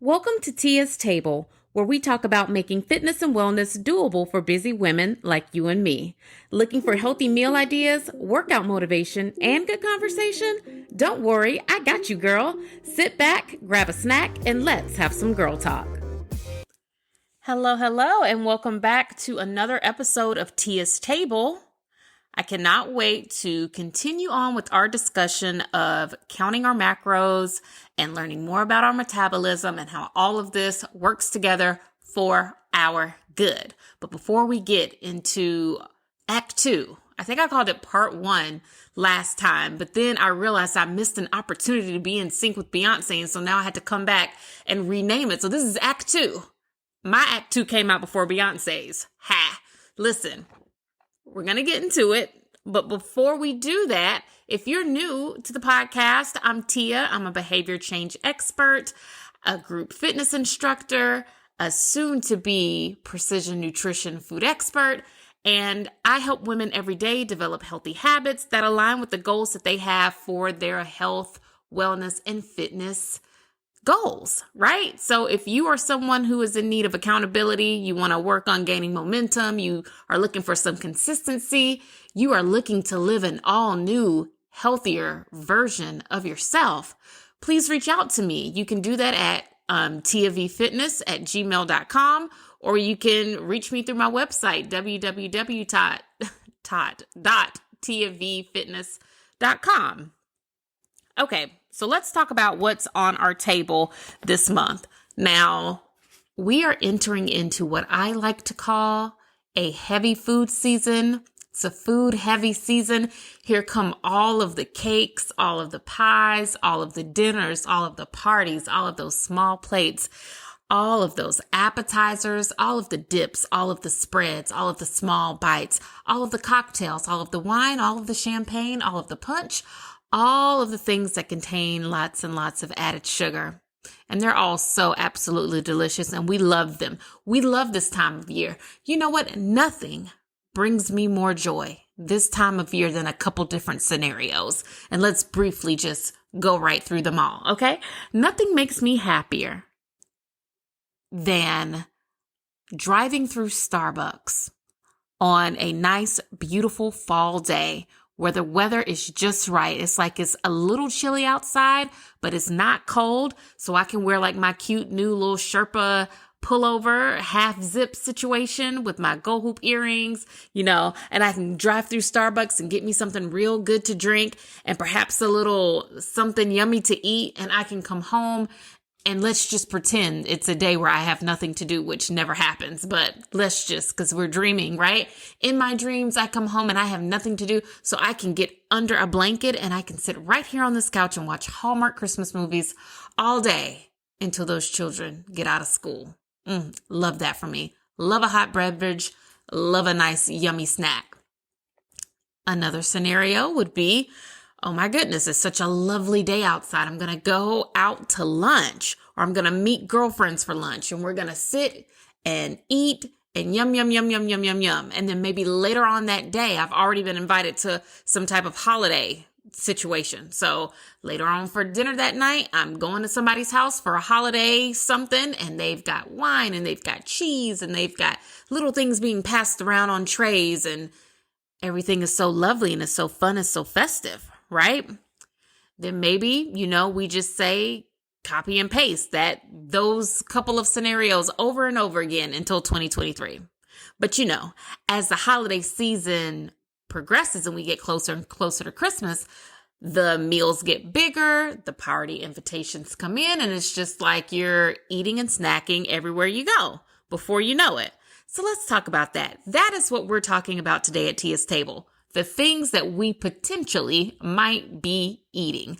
Welcome to Tia's Table, where we talk about making fitness and wellness doable for busy women like you and me. Looking for healthy meal ideas, workout motivation, and good conversation? Don't worry, I got you, girl. Sit back, grab a snack, and let's have some girl talk. Hello, and welcome back to another episode of Tia's Table. I cannot wait to continue on with our discussion of counting our macros and learning more about our metabolism and how all of this works together for our good. But before we get into Act 2, I think I called it Part 1 last time, but then I realized I missed an opportunity to be in sync with Beyonce, and so now I had to come back and rename it. So this is Act 2. My Act 2 came out before Beyonce's. Ha! Listen. We're going to get into it, but before we do that, if you're new to the podcast, I'm Tia. I'm a behavior change expert, a group fitness instructor, a soon-to-be precision nutrition food expert, and I help women every day develop healthy habits that align with the goals that they have for their health, wellness, and fitness goals, right? So if you are someone who is in need of accountability, you want to work on gaining momentum, you are looking for some consistency, you are looking to live an all new, healthier version of yourself, please reach out to me. You can do that at tiavfitness@gmail.com, or you can reach me through my website, www.tiavfitness.com. Okay, so let's talk about what's on our table this month. Now, we are entering into what I like to call a heavy food season. It's a food heavy season. Here come all of the cakes, all of the pies, all of the dinners, all of the parties, all of those small plates, all of those appetizers, all of the dips, all of the spreads, all of the small bites, all of the cocktails, all of the wine, all of the champagne, all of the punch, all of the things that contain lots and lots of added sugar. And they're all so absolutely delicious, and we love them. We love this time of year. You know what? Nothing brings me more joy this time of year than a couple different scenarios. And let's briefly just go right through them all, okay? Nothing makes me happier than driving through Starbucks on a nice, beautiful fall day where the weather is just right. It's like it's a little chilly outside, but it's not cold. So I can wear like my cute new little Sherpa pullover, half zip situation with my gold hoop earrings, and I can drive through Starbucks and get me something real good to drink and perhaps a little something yummy to eat. And I can come home and let's just pretend it's a day where I have nothing to do, which never happens, but let's just, because we're dreaming, right? In my dreams, I come home and I have nothing to do, so I can get under a blanket and I can sit right here on this couch and watch Hallmark Christmas movies all day until those children get out of school. Love that for me. Love a hot beverage. Love a nice, yummy snack. Another scenario would be, oh my goodness, it's such a lovely day outside. I'm going to go out to lunch, or I'm going to meet girlfriends for lunch, and we're going to sit and eat and yum, yum, yum, yum, yum, yum, yum. And then maybe later on that day, I've already been invited to some type of holiday situation. So later on for dinner that night, I'm going to somebody's house for a holiday something, and they've got wine and they've got cheese and they've got little things being passed around on trays, and everything is so lovely and it's so fun and so festive. Right? Then maybe, we just say copy and paste those couple of scenarios over and over again until 2023. But as the holiday season progresses and we get closer and closer to Christmas, the meals get bigger, the party invitations come in, and it's just like you're eating and snacking everywhere you go before you know it. So let's talk about that. That is what we're talking about today at Tia's Table. The things that we potentially might be eating.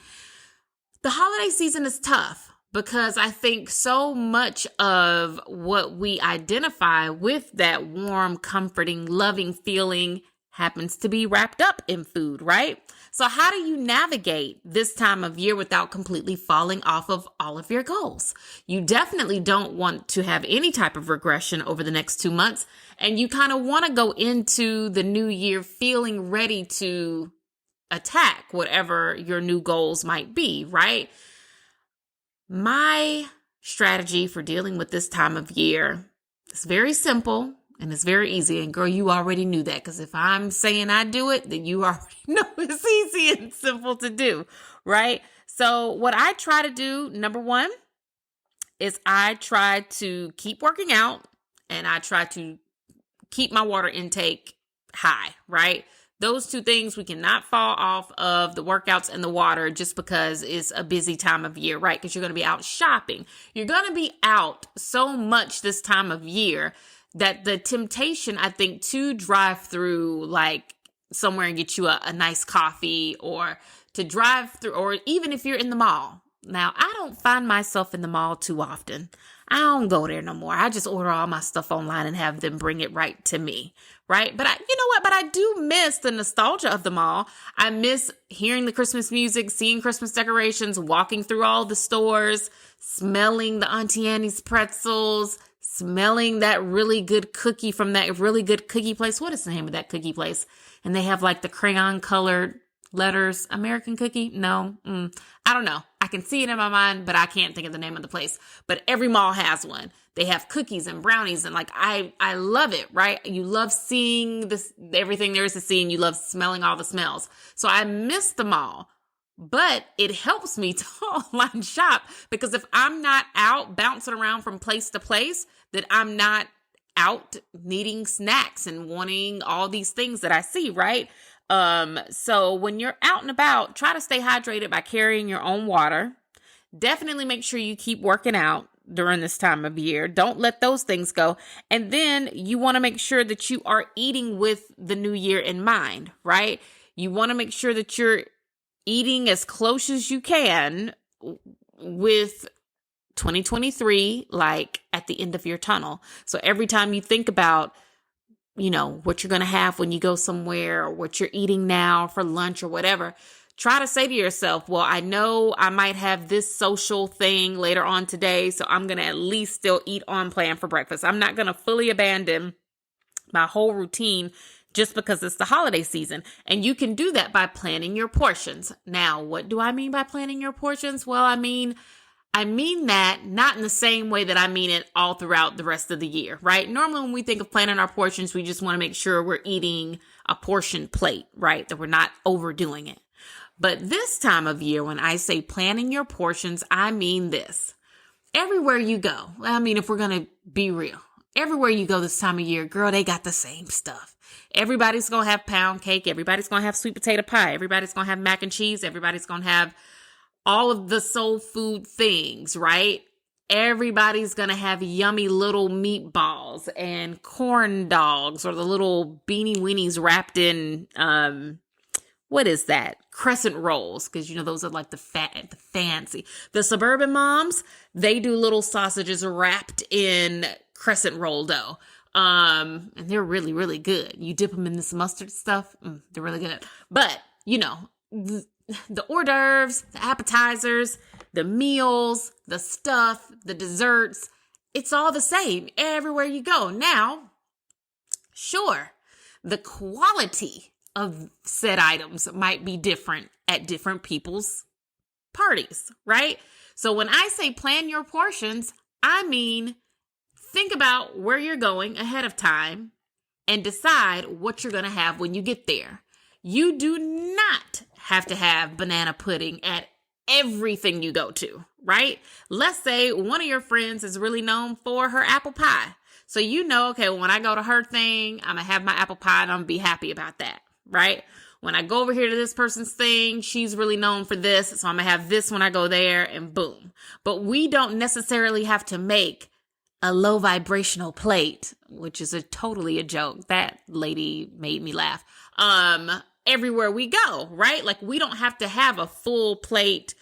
The holiday season is tough because I think so much of what we identify with that warm, comforting, loving feeling happens to be wrapped up in food, right? So how do you navigate this time of year without completely falling off of all of your goals? You definitely don't want to have any type of regression over the next 2 months. And you kind of want to go into the new year feeling ready to attack whatever your new goals might be, right? My strategy for dealing with this time of year. It's very simple and it's very easy. And girl, you already knew that, because if I'm saying I do it, then you already know it's easy and simple to do, right? So what I try to do, number one, is I try to keep working out and I try to keep my water intake high, right? Those two things, we cannot fall off of the workouts and the water just because it's a busy time of year, right? Because you're going to be out shopping. You're going to be out so much this time of year that the temptation, I think, to drive through like somewhere and get you a nice coffee, or to drive through, or even if you're in the mall. Now, I don't find myself in the mall too often. I don't go there no more. I just order all my stuff online and have them bring it right to me, right? But you know what? But I do miss the nostalgia of the mall. I miss hearing the Christmas music, seeing Christmas decorations, walking through all the stores, smelling the Auntie Annie's pretzels, smelling that really good cookie from that really good cookie place. What is the name of that cookie place? And they have like the crayon colored letters, American Cookie? No, I don't know. I can see it in my mind, but I can't think of the name of the place. But every mall has one. They have cookies and brownies, and like I love it, right? You love seeing this, everything there is to see, and you love smelling all the smells. So I miss the mall, but it helps me to online shop, because if I'm not out bouncing around from place to place, that I'm not out needing snacks and wanting all these things that I see, right? So when you're out and about, try to stay hydrated by carrying your own water. Definitely make sure you keep working out during this time of year. Don't let those things go. And then you want to make sure that you are eating with the new year in mind, right? You want to make sure that you're eating as close as you can with 2023, like at the end of your tunnel. So every time you think about, you know, what you're going to have when you go somewhere, or what you're eating now for lunch or whatever, try to say to yourself, well, I know I might have this social thing later on today, so I'm going to at least still eat on plan for breakfast. I'm not going to fully abandon my whole routine just because it's the holiday season. And you can do that by planning your portions. Now, what do I mean by planning your portions? Well, I mean that not in the same way that I mean it all throughout the rest of the year, right? Normally when we think of planning our portions, we just want to make sure we're eating a portion plate, right? That we're not overdoing it. But this time of year, when I say planning your portions, I mean this. Everywhere you go, I mean, if we're going to be real, everywhere you go this time of year, girl, they got the same stuff. Everybody's going to have pound cake. Everybody's going to have sweet potato pie. Everybody's going to have mac and cheese. Everybody's going to have all of the soul food things, right? Everybody's going to have yummy little meatballs and corn dogs, or the little beanie weenies wrapped in, what is that? Crescent rolls. Because, you know, those are like the fancy. The suburban moms, they do little sausages wrapped in crescent roll dough. And they're really, really good. You dip them in this mustard stuff. They're really good. But, you know, the hors d'oeuvres, the appetizers, the meals, the stuff, the desserts, it's all the same everywhere you go. Now, sure, the quality of said items might be different at different people's parties, right? So when I say plan your portions, I mean, think about where you're going ahead of time and decide what you're going to have when you get there. You do not have to have banana pudding at everything you go to, right? Let's say one of your friends is really known for her apple pie. So you know, okay, when I go to her thing, I'm going to have my apple pie and I'm going to be happy about that, right? When I go over here to this person's thing, she's really known for this, so I'm going to have this when I go there, and boom. But we don't necessarily have to make a low vibrational plate, which is totally a joke. That lady made me laugh. Everywhere we go, right? Like, we don't have to have a full plate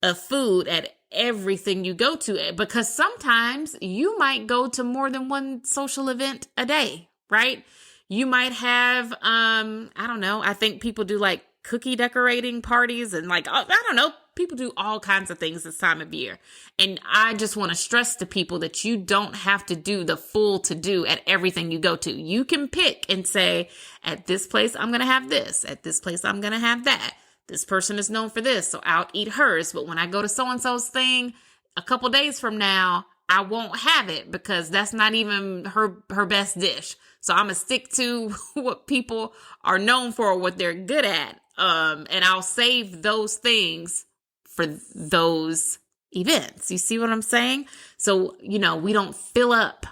of food at everything you go to, because sometimes you might go to more than one social event a day, right? You might have, I don't know, I think people do like cookie decorating parties and like, I don't know, people do all kinds of things this time of year. And I just want to stress to people that you don't have to do the full to-do at everything you go to. You can pick and say, at this place, I'm going to have this. At this place, I'm going to have that. This person is known for this, so I'll eat hers. But when I go to so-and-so's thing, a couple days from now, I won't have it because that's not even her best dish. So I'm going to stick to what people are known for, what they're good at. And I'll save those things for those events. You see what I'm saying? So, we don't fill up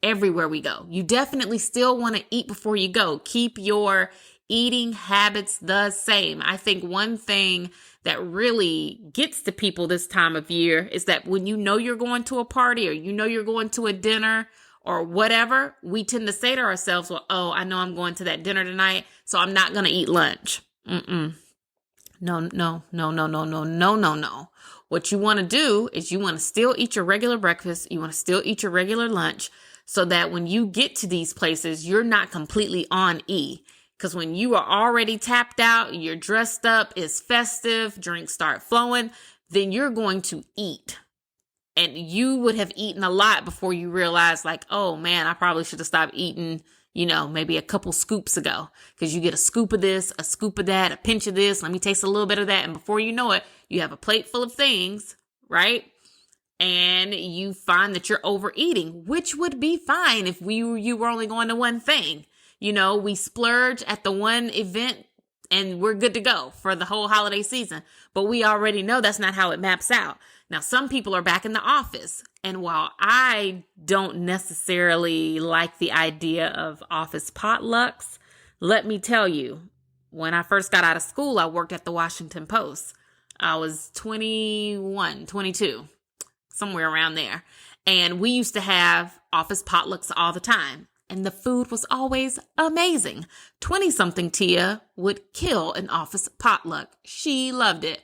everywhere we go. You definitely still want to eat before you go. Keep your eating habits the same. I think one thing that really gets to people this time of year is that when you're going to a party or you're going to a dinner or whatever, we tend to say to ourselves, well, oh, I know I'm going to that dinner tonight, so I'm not going to eat lunch. No. What you want to do is you want to still eat your regular breakfast. You want to still eat your regular lunch so that when you get to these places, you're not completely on E. Because when you are already tapped out, you're dressed up, it's festive, drinks start flowing, then you're going to eat. And you would have eaten a lot before you realize like, oh man, I probably should have stopped eating, maybe a couple scoops ago. Because you get a scoop of this, a scoop of that, a pinch of this, let me taste a little bit of that. And before you know it, you have a plate full of things, right? And you find that you're overeating, which would be fine if you were only going to one thing. We splurge at the one event and we're good to go for the whole holiday season. But we already know that's not how it maps out. Now, some people are back in the office. And while I don't necessarily like the idea of office potlucks, let me tell you, when I first got out of school, I worked at the Washington Post. I was 21, 22, somewhere around there. And we used to have office potlucks all the time. And the food was always amazing. 20-something Tia would kill an office potluck. She loved it.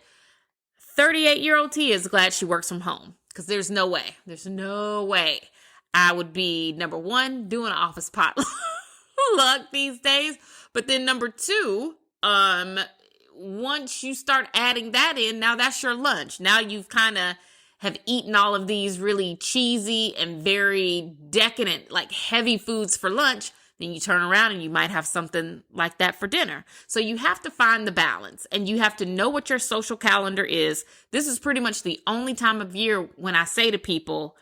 38-year-old Tia is glad she works from home because there's no way I would be, number one, doing an office potluck these days. But then number two, once you start adding that in, now that's your lunch. Now you've kind of have eaten all of these really cheesy and very decadent, like heavy foods for lunch, then you turn around and you might have something like that for dinner. So you have to find the balance and you have to know what your social calendar is. This is pretty much the only time of year when I say to people,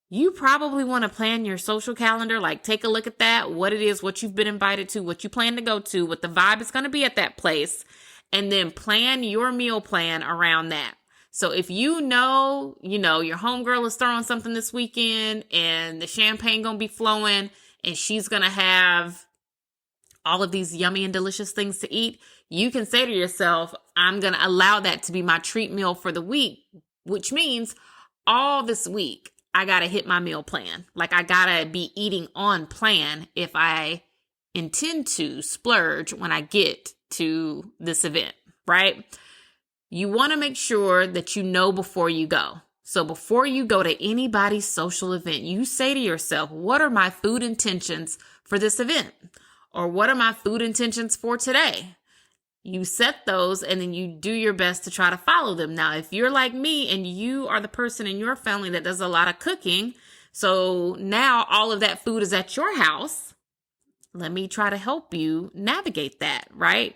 you probably want to plan your social calendar, like take a look at that, what it is, what you've been invited to, what you plan to go to, what the vibe is going to be at that place, and then plan your meal plan around that. So if your homegirl is throwing something this weekend and the champagne going to be flowing and she's going to have all of these yummy and delicious things to eat, you can say to yourself, I'm going to allow that to be my treat meal for the week, which means all this week, I got to hit my meal plan. Like I got to be eating on plan if I intend to splurge when I get to this event, right? You want to make sure that you know before you go. So before you go to anybody's social event, you say to yourself, what are my food intentions for this event? Or what are my food intentions for today? You set those and then you do your best to try to follow them. Now, if you're like me and you are the person in your family that does a lot of cooking, so now all of that food is at your house, let me try to help you navigate that, right?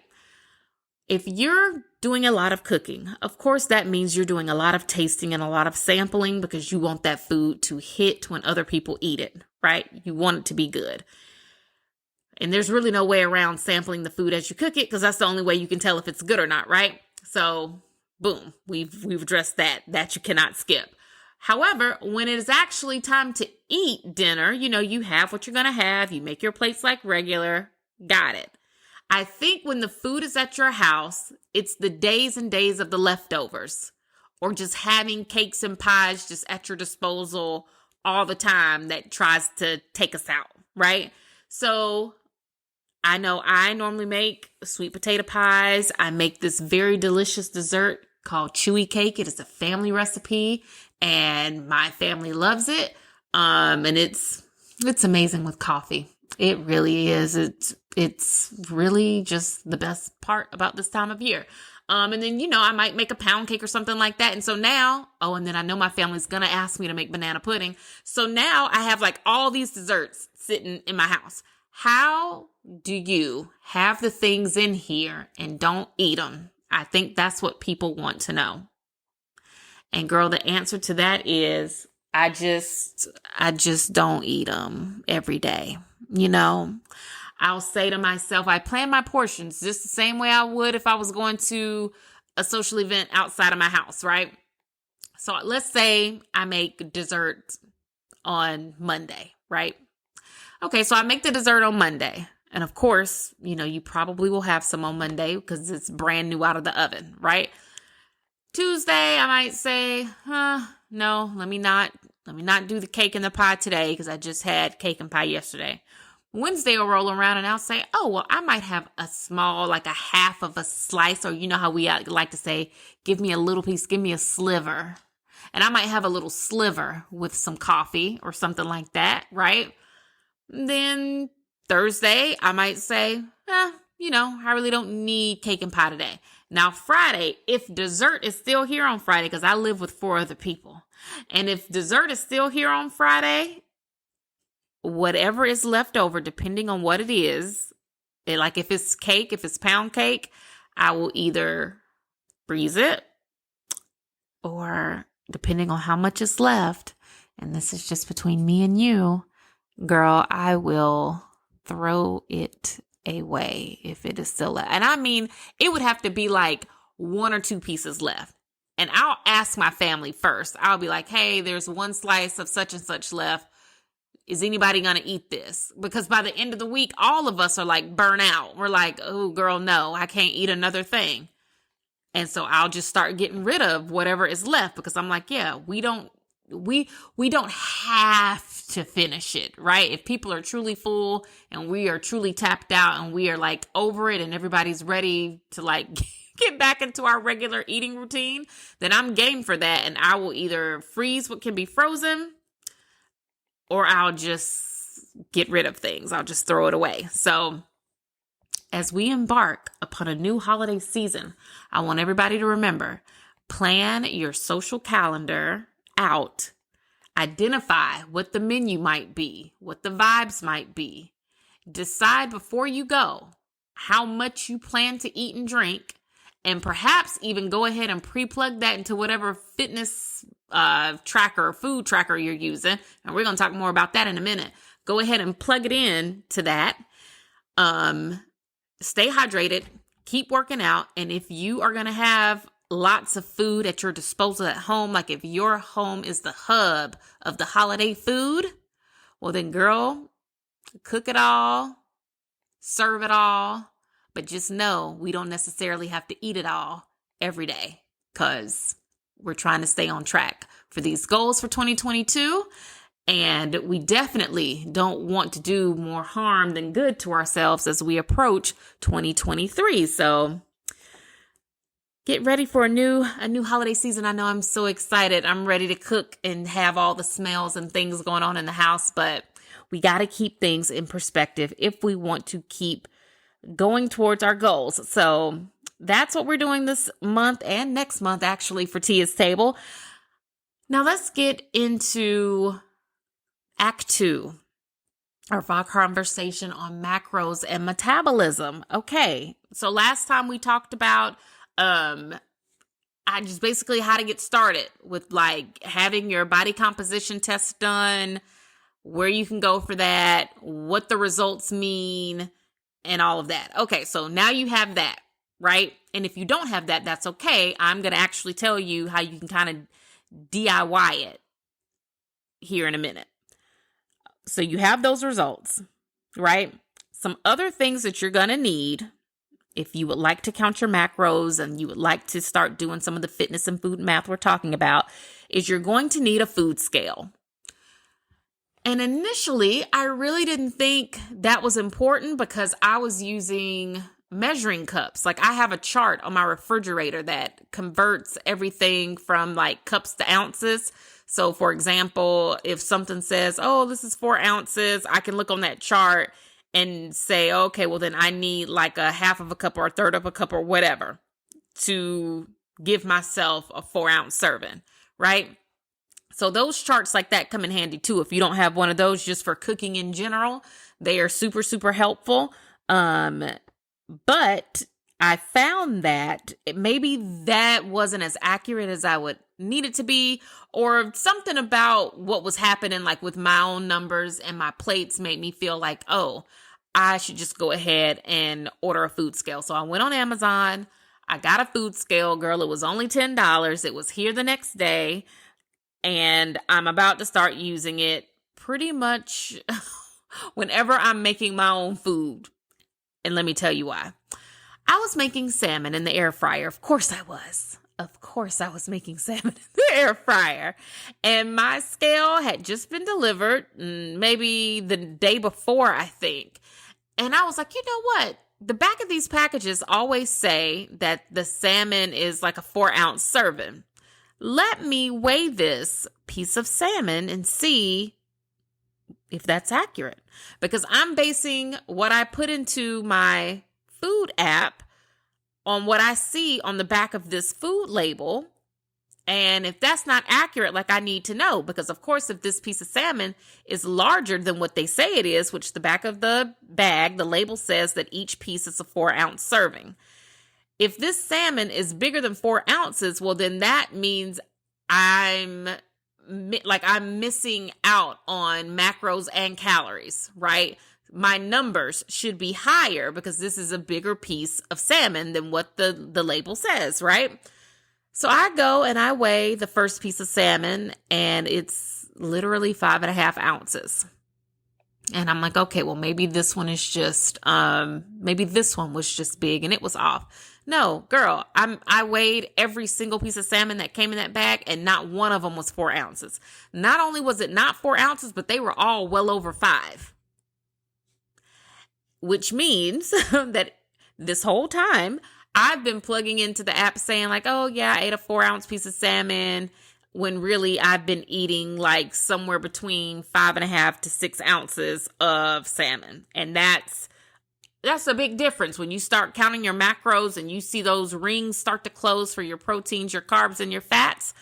If you're doing a lot of cooking, of course, that means you're doing a lot of tasting and a lot of sampling because you want that food to hit when other people eat it, right? You want it to be good. And there's really no way around sampling the food as you cook it because that's the only way you can tell if it's good or not, right? So, boom, we've addressed that you cannot skip. However, when it is actually time to eat dinner, you have what you're going to have. You make your plates like regular. Got it. I think when the food is at your house, it's the days and days of the leftovers or just having cakes and pies just at your disposal all the time that tries to take us out, right? So I know I normally make sweet potato pies. I make this very delicious dessert called chewy cake. It is a family recipe and my family loves it. And it's amazing with coffee. It really is. It's really just the best part about this time of year. And then, I might make a pound cake or something like that. And so now, and then I know my family's going to ask me to make banana pudding. So now I have like all these desserts sitting in my house. How do you have the things in here and don't eat them? I think that's what people want to know. And girl, the answer to that is I just don't eat them every day. You know, I'll say to myself, I plan my portions just the same way I would if I was going to a social event outside of my house, right? So let's say I make dessert on Monday, right? Okay, so I make the dessert on Monday. And of course, you know, you probably will have some on Monday because it's brand new out of the oven, right? Tuesday, I might say, no, let me not do the cake and the pie today because I just had cake and pie yesterday. Wednesday will roll around and I'll say, oh, well, I might have a small, like a half of a slice, or you know how we like to say, give me a little piece, give me a sliver. And I might have a little sliver with some coffee or something like that, right? Then Thursday, I might say, you know, I really don't need cake and pie today. Now, Friday, if dessert is still here on Friday, because I live with 4 other people, and if dessert is still here on Friday, whatever is left over, depending on what it is, like if it's cake, if it's pound cake, I will either freeze it or depending on how much is left, and this is just between me and you, girl, I will throw it away if it is still left. And I mean, it would have to be like 1 or 2 pieces left. And I'll ask my family first. I'll be like, hey, there's 1 slice of such and such left. Is anybody going to eat this? Because by the end of the week, all of us are like burnt out. We're like, oh, girl, no, I can't eat another thing. And so I'll just start getting rid of whatever is left because I'm like, yeah, we don't have to finish it, right? If people are truly full and we are truly tapped out and we are like over it and everybody's ready to like get back into our regular eating routine, then I'm game for that. And I will either freeze what can be frozen or I'll just get rid of things. I'll just throw it away. So as we embark upon a new holiday season, I want everybody to remember, plan your social calendar out. Identify what the menu might be, what the vibes might be. Decide before you go how much you plan to eat and drink, and perhaps even go ahead and pre-plug that into whatever fitness tracker or food tracker you're using. And we're going to talk more about that in a minute. Go ahead and plug it in to that. Stay hydrated, keep working out. And if you are going to have lots of food at your disposal at home, like if your home is the hub of the holiday food, well then girl, cook it all, serve it all, but just know we don't necessarily have to eat it all every day because we're trying to stay on track for these goals for 2022. And we definitely don't want to do more harm than good to ourselves as we approach 2023. So get ready for a new holiday season. I know I'm so excited. I'm ready to cook and have all the smells and things going on in the house, but we got to keep things in perspective if we want to keep going towards our goals. So that's what we're doing this month and next month, actually, for Tia's Table. Now let's get into Act 2 of our conversation on macros and metabolism. Okay, so last time we talked about I just basically how to get started with like having your body composition test done, where you can go for that, what the results mean, and all of that. Okay, so now you have that, right? And if you don't have that, that's okay. I'm going to actually tell you how you can kind of DIY it here in a minute. So you have those results, right? Some other things that you're going to need if you would like to count your macros and you would like to start doing some of the fitness and food math we're talking about is you're going to need a food scale. And initially, I really didn't think that was important because I was using measuring cups. Like I have a chart on my refrigerator that converts everything from like cups to ounces. So for example, if something says, oh, this is 4 ounces, I can look on that chart and say, okay, well then I need like a half of a cup or a third of a cup or whatever to give myself a 4-ounce serving, right? So those charts like that come in handy too. If you don't have one of those just for cooking in general, they are super, super helpful. But I found that maybe that wasn't as accurate as I would need it to be, or something about what was happening like with my own numbers and my plates made me feel like, oh, I should just go ahead and order a food scale. So I went on Amazon. I got a food scale, girl. It was only $10. It was here the next day. And I'm about to start using it pretty much whenever I'm making my own food. And let me tell you why. I was making salmon in the air fryer. Of course I was. Of course I was making salmon in the air fryer. And my scale had just been delivered maybe the day before, I think. And I was like, you know what? The back of these packages always say that the salmon is like a 4-ounce serving. Let me weigh this piece of salmon and see if that's accurate. Because I'm basing what I put into my food app on what I see on the back of this food label. And if that's not accurate, like I need to know, because of course, if this piece of salmon is larger than what they say it is, which the back of the bag, the label says that each piece is a 4-ounce serving. If this salmon is bigger than 4 ounces, well, then that means I'm missing out on macros and calories, right? My numbers should be higher because this is a bigger piece of salmon than what the label says, right? So I go and I weigh the first piece of salmon and it's literally 5.5 ounces. And I'm like, okay, well, maybe this one is just, maybe this one was just big and it was off. No, girl, I weighed every single piece of salmon that came in that bag and not one of them was 4 ounces. Not only was it not 4 ounces, but they were all well over 5. Which means that this whole time I've been plugging into the app saying like, oh yeah, I ate a 4-ounce piece of salmon, when really I've been eating like somewhere between 5.5 to 6 ounces of salmon. And that's a big difference when you start counting your macros and you see those rings start to close for your proteins, your carbs, and your fats.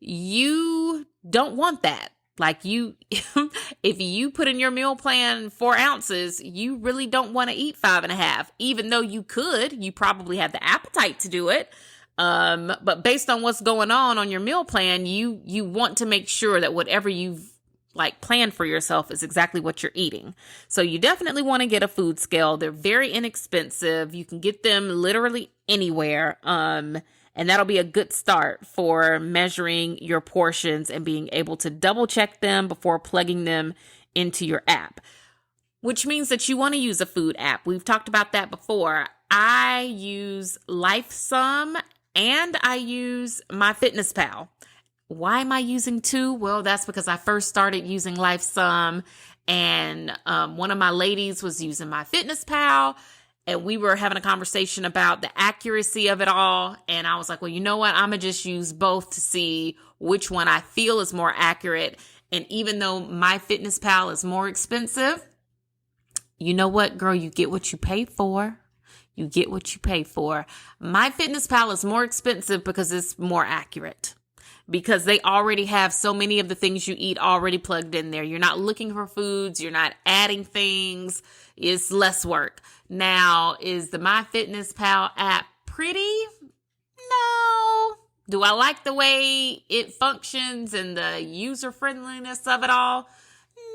You don't want that. Like if you put in your meal plan 4 ounces, you really don't want to eat 5.5, even though you could. You probably have the appetite to do it. But based on what's going on your meal plan, you want to make sure that whatever you've like planned for yourself is exactly what you're eating. So you definitely want to get a food scale. They're very inexpensive. You can get them literally anywhere. And that'll be a good start for measuring your portions and being able to double check them before plugging them into your app, which means that you want to use a food app. We've talked about that before. I use LifeSum and I use MyFitnessPal. Why am I using 2? Well, that's because I first started using LifeSum and one of my ladies was using MyFitnessPal. And we were having a conversation about the accuracy of it all. And I was like, well, you know what? I'm going to just use both to see which one I feel is more accurate. And even though MyFitnessPal is more expensive, you know what, girl? You get what you pay for. You get what you pay for. MyFitnessPal is more expensive because it's more accurate. Because they already have so many of the things you eat already plugged in there. You're not looking for foods. You're not adding things. It's less work. Now, is the MyFitnessPal app pretty? No. Do I like the way it functions and the user friendliness of it all?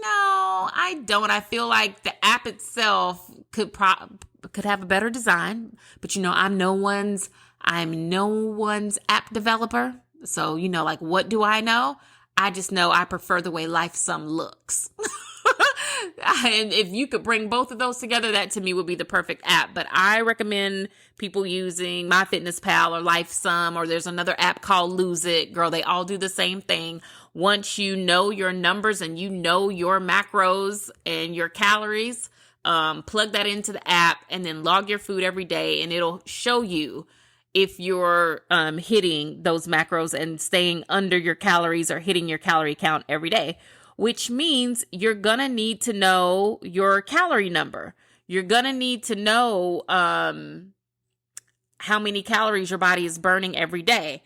No, I don't. I feel like the app itself could have a better design. But I'm no one's app developer. So, like, what do I know? I just know I prefer the way LifeSum looks. And if you could bring both of those together, that to me would be the perfect app. But I recommend people using MyFitnessPal or LifeSum, or there's another app called Lose It. Girl, they all do the same thing. Once you know your numbers and you know your macros and your calories, plug that into the app and then log your food every day and it'll show you if you're hitting those macros and staying under your calories or hitting your calorie count every day, which means you're going to need to know your calorie number. You're going to need to know how many calories your body is burning every day.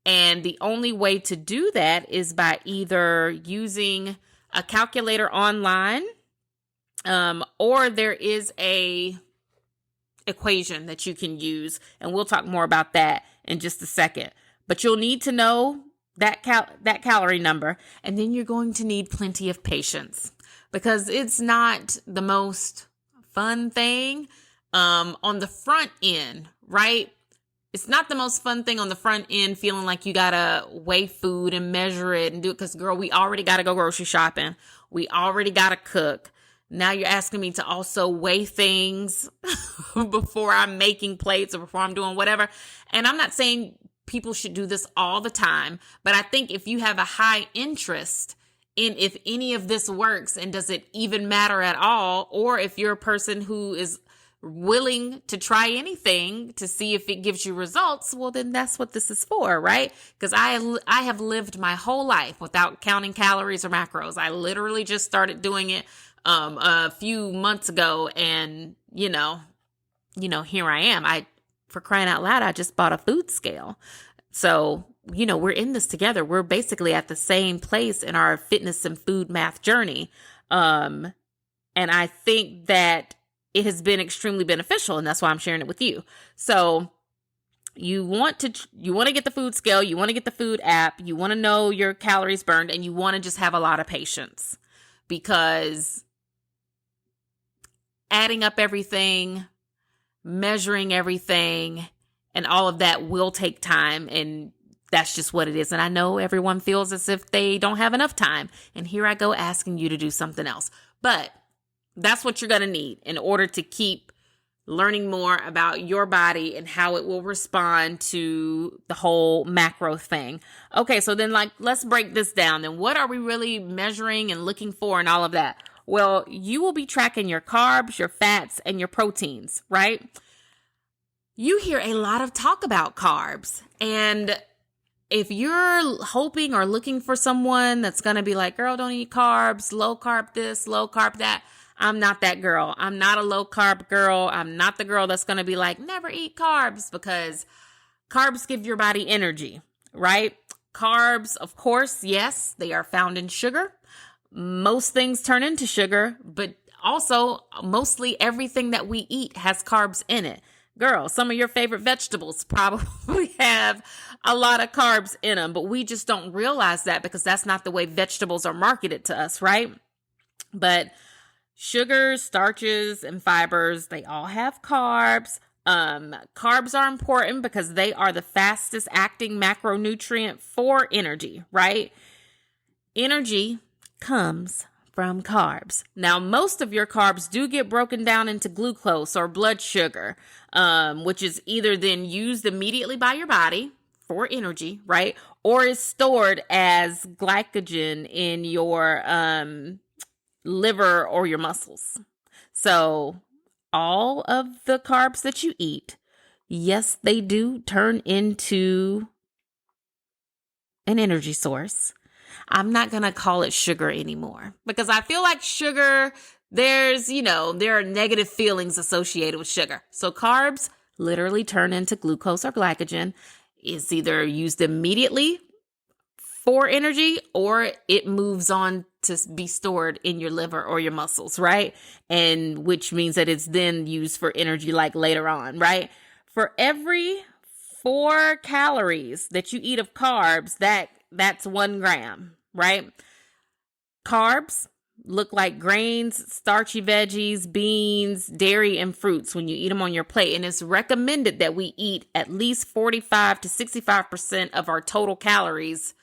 And the only way to do that is by either using a calculator online, or there is equation that you can use. And we'll talk more about that in just a second. But you'll need to know that calorie number. And then you're going to need plenty of patience, because it's not the most fun thing on the front end, right? It's not the most fun thing on the front end, feeling like you gotta weigh food and measure it and do it. Because, girl, we already gotta go grocery shopping. We already gotta cook. Now you're asking me to also weigh things before I'm making plates or before I'm doing whatever. And I'm not saying people should do this all the time, but I think if you have a high interest in if any of this works and does it even matter at all, or if you're a person who is willing to try anything to see if it gives you results, well, then that's what this is for, right? Because I have lived my whole life without counting calories or macros. I literally just started doing it a few months ago, and here I am. For crying out loud, I just bought a food scale. So, we're in this together. We're basically at the same place in our fitness and food math journey. And I think that it has been extremely beneficial, and that's why I'm sharing it with you. So you want to get the food scale, you want to get the food app, you want to know your calories burned, and you want to just have a lot of patience, because adding up everything, measuring everything, and all of that will take time, and that's just what it is. And I know everyone feels as if they don't have enough time, and here I go asking you to do something else. But that's what you're going to need in order to keep learning more about your body and how it will respond to the whole macro thing. Okay, so then let's break this down. Then what are we really measuring and looking for and all of that? Well, you will be tracking your carbs, your fats, and your proteins, right? You hear a lot of talk about carbs, and if you're hoping or looking for someone that's going to be like, girl, don't eat carbs, low carb this, low carb that, I'm not that girl. I'm not a low carb girl. I'm not the girl that's going to be like, never eat carbs, because carbs give your body energy, right? Carbs, of course, yes, they are found in sugar. Most things turn into sugar, but also mostly everything that we eat has carbs in it. Girl, some of your favorite vegetables probably have a lot of carbs in them, but we just don't realize that because that's not the way vegetables are marketed to us, right? But sugars, starches, and fibers, they all have carbs. Carbs are important because they are the fastest acting macronutrient for energy, right? Energy comes from carbs. Now, most of your carbs do get broken down into glucose or blood sugar, which is either then used immediately by your body for energy, right? Or is stored as glycogen in your liver or your muscles. So all of the carbs that you eat, yes, they do turn into an energy source. I'm not going to call it sugar anymore, because I feel like sugar, there are negative feelings associated with sugar. So carbs literally turn into glucose or glycogen. It's either used immediately for energy, or it moves on to be stored in your liver or your muscles, right? And which means that it's then used for energy like later on, right? For every 4 calories that you eat of carbs, that's 1 gram, right? Carbs look like grains, starchy veggies, beans, dairy, and fruits when you eat them on your plate. And it's recommended that we eat at least 45 to 65% of our total calories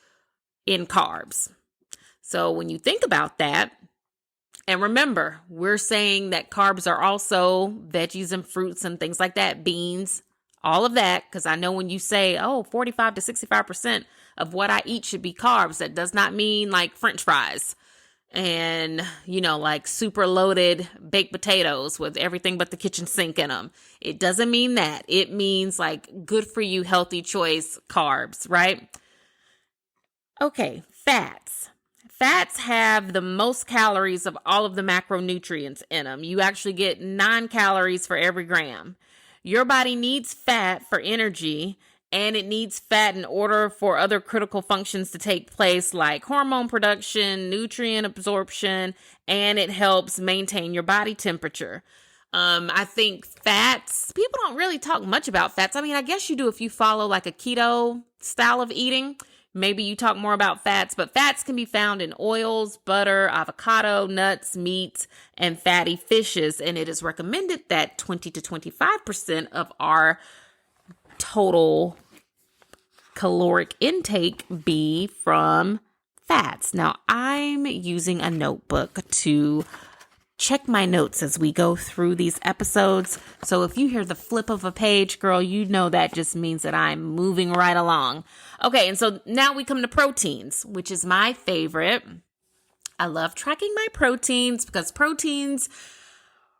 in carbs. So when you think about that, and remember, we're saying that carbs are also veggies and fruits and things like that, beans, all of that, because I know when you say, 45 to 65% of what I eat should be carbs, that does not mean like French fries and, like super loaded baked potatoes with everything but the kitchen sink in them. It doesn't mean that. It means like good for you, healthy choice carbs, right? Okay, fats. Fats have the most calories of all of the macronutrients in them. You actually get 9 calories for every gram. Your body needs fat for energy, and it needs fat in order for other critical functions to take place, like hormone production, nutrient absorption, and it helps maintain your body temperature. I think fats, people don't really talk much about fats. I mean, I guess you do if you follow like a keto style of eating. Maybe you talk more about fats, but fats can be found in oils, butter, avocado, nuts, meats, and fatty fishes. And it is recommended that 20 to 25% of our total caloric intake be from fats. Now, I'm using a notebook to check my notes as we go through these episodes. So if you hear the flip of a page, girl, you know that just means that I'm moving right along. Okay, and so now we come to proteins, which is my favorite. I love tracking my proteins because proteins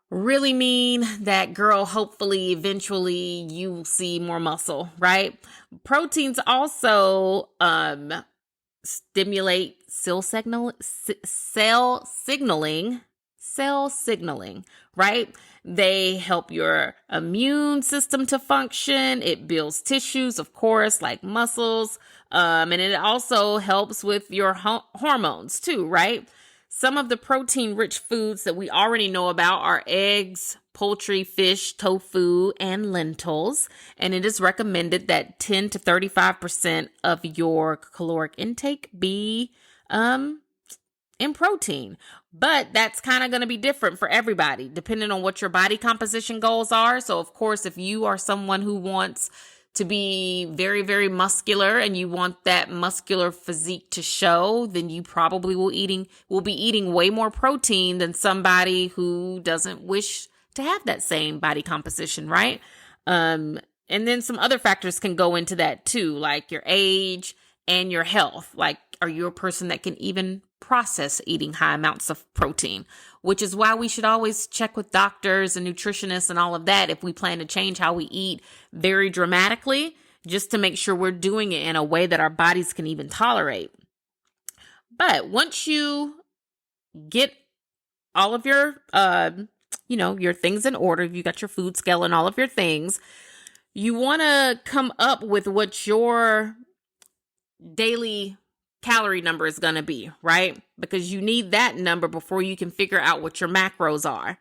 really mean that, girl, hopefully, eventually you will see more muscle, right? Proteins also stimulate cell signaling, right? They help your immune system to function. It builds tissues, of course, like muscles. And it also helps with your hormones too, right? Some of the protein-rich foods that we already know about are eggs, poultry, fish, tofu, and lentils. And it is recommended that 10 to 35% of your caloric intake be in protein. But that's kind of going to be different for everybody, depending on what your body composition goals are. So, of course, if you are someone who wants to be very, very muscular and you want that muscular physique to show, then you probably will be eating way more protein than somebody who doesn't wish to have that same body composition, right? And then some other factors can go into that too, like your age and your health. Like, are you a person that can even process eating high amounts of protein? Which is why we should always check with doctors and nutritionists and all of that if we plan to change how we eat very dramatically, just to make sure we're doing it in a way that our bodies can even tolerate. But once you get all of your, your things in order, you got your food scale and all of your things, you want to come up with what your daily calorie number is going to be, right? Because you need that number before you can figure out what your macros are.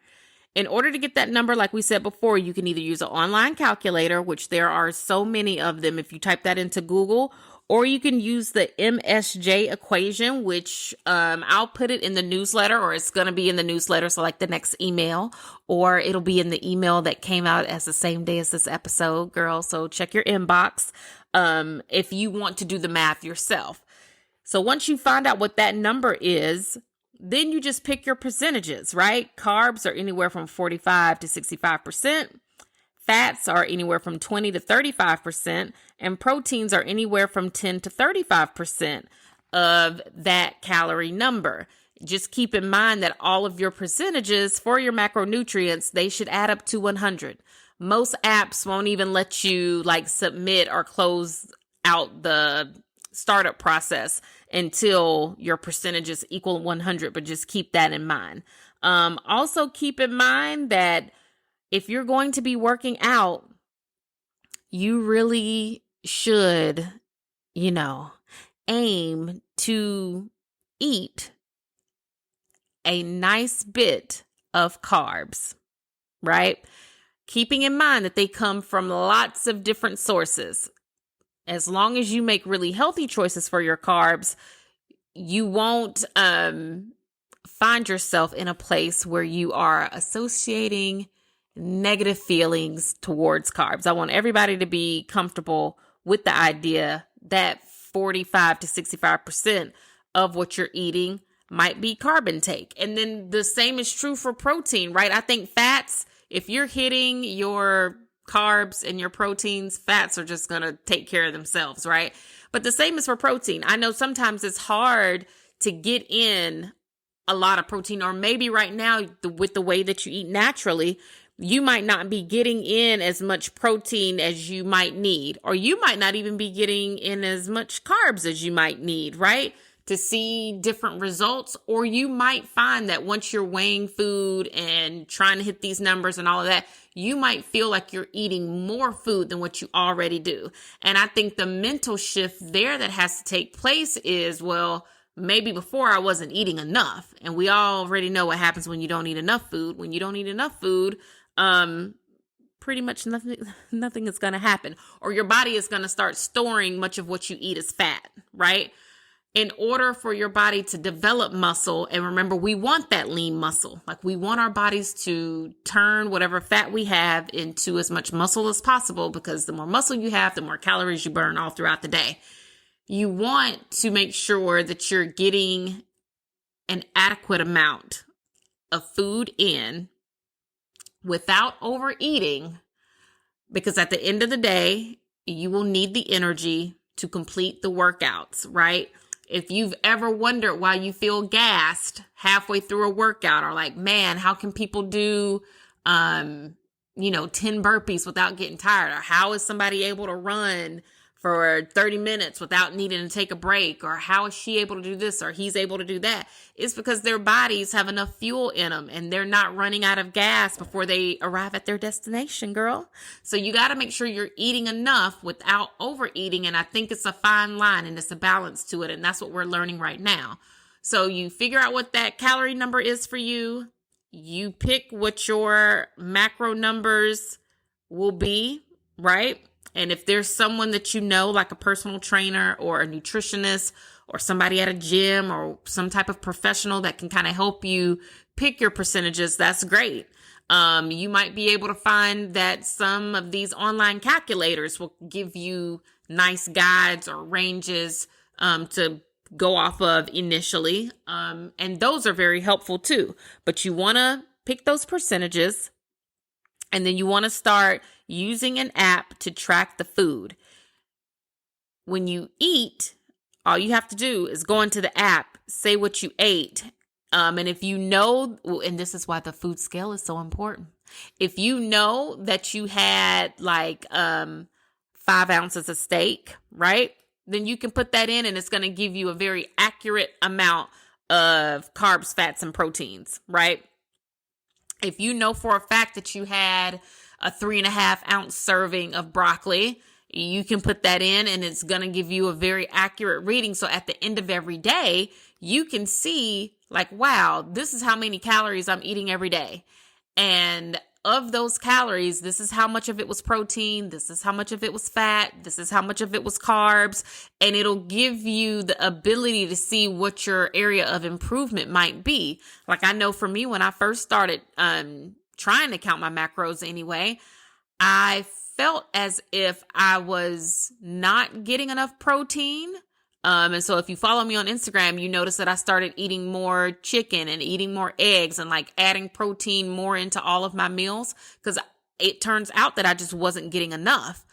In order to get that number, like we said before, you can either use an online calculator, which there are so many of them if you type that into Google, or you can use the MSJ equation, which I'll put it in the newsletter, or it's going to be in the newsletter. So like the next email, or it'll be in the email that came out as the same day as this episode, girl. So check your inbox if you want to do the math yourself. So once you find out what that number is, then you just pick your percentages, right? Carbs are anywhere from 45 to 65%. Fats are anywhere from 20 to 35%. And proteins are anywhere from 10 to 35% of that calorie number. Just keep in mind that all of your percentages for your macronutrients, they should add up to 100. Most apps won't even let you submit or close out the startup process until your percentages equal 100, but just keep that in mind. Also keep in mind that if you're going to be working out, you really should, aim to eat a nice bit of carbs, right? Keeping in mind that they come from lots of different sources. As long as you make really healthy choices for your carbs, you won't find yourself in a place where you are associating negative feelings towards carbs. I want everybody to be comfortable with the idea that 45 to 65% of what you're eating might be carb intake. And then the same is true for protein, right? I think fats, if you're hitting your carbs and your proteins, fats are just going to take care of themselves, right? But the same is for protein. I know sometimes it's hard to get in a lot of protein, or maybe right now with the way that you eat naturally, you might not be getting in as much protein as you might need, or you might not even be getting in as much carbs as you might need, right? To see different results. Or you might find that once you're weighing food and trying to hit these numbers and all of that, you might feel like you're eating more food than what you already do. And I think the mental shift there that has to take place is, well, maybe before I wasn't eating enough. And we already know what happens when you don't eat enough food. When you don't eat enough food, pretty much nothing is going to happen. Or your body is going to start storing much of what you eat as fat, right? In order for your body to develop muscle, and remember, we want that lean muscle. Like, we want our bodies to turn whatever fat we have into as much muscle as possible, because the more muscle you have, the more calories you burn all throughout the day. You want to make sure that you're getting an adequate amount of food in without overeating, because at the end of the day, you will need the energy to complete the workouts, right? If you've ever wondered why you feel gassed halfway through a workout, or like, man, how can people do, 10 burpees without getting tired? Or how is somebody able to run for 30 minutes without needing to take a break? Or how is she able to do this, or he's able to do that? It's because their bodies have enough fuel in them and they're not running out of gas before they arrive at their destination, girl. So you got to make sure you're eating enough without overeating. And I think it's a fine line and it's a balance to it. And that's what we're learning right now. So you figure out what that calorie number is for you. You pick what your macro numbers will be, right? And if there's someone that you know, like a personal trainer or a nutritionist or somebody at a gym or some type of professional that can kind of help you pick your percentages, that's great. You might be able to find that some of these online calculators will give you nice guides or ranges to go off of initially. And those are very helpful too. But you want to pick those percentages, and then you want to start using an app to track the food. When you eat, all you have to do is go into the app, say what you ate. And if you know, and this is why the food scale is so important. If you know that you had like 5 ounces of steak, right? Then you can put that in and it's going to give you a very accurate amount of carbs, fats, and proteins, right? If you know for a fact that you had a 3.5 ounce serving of broccoli, you can put that in and it's going to give you a very accurate reading. So at the end of every day, you can see like, wow, this is how many calories I'm eating every day. And of those calories, this is how much of it was protein. This is how much of it was fat. This is how much of it was carbs. And it'll give you the ability to see what your area of improvement might be. Like, I know for me, when I first started trying to count my macros anyway, I felt as if I was not getting enough protein. And so if you follow me on Instagram, you notice that I started eating more chicken and eating more eggs and like adding protein more into all of my meals, because it turns out that I just wasn't getting enough.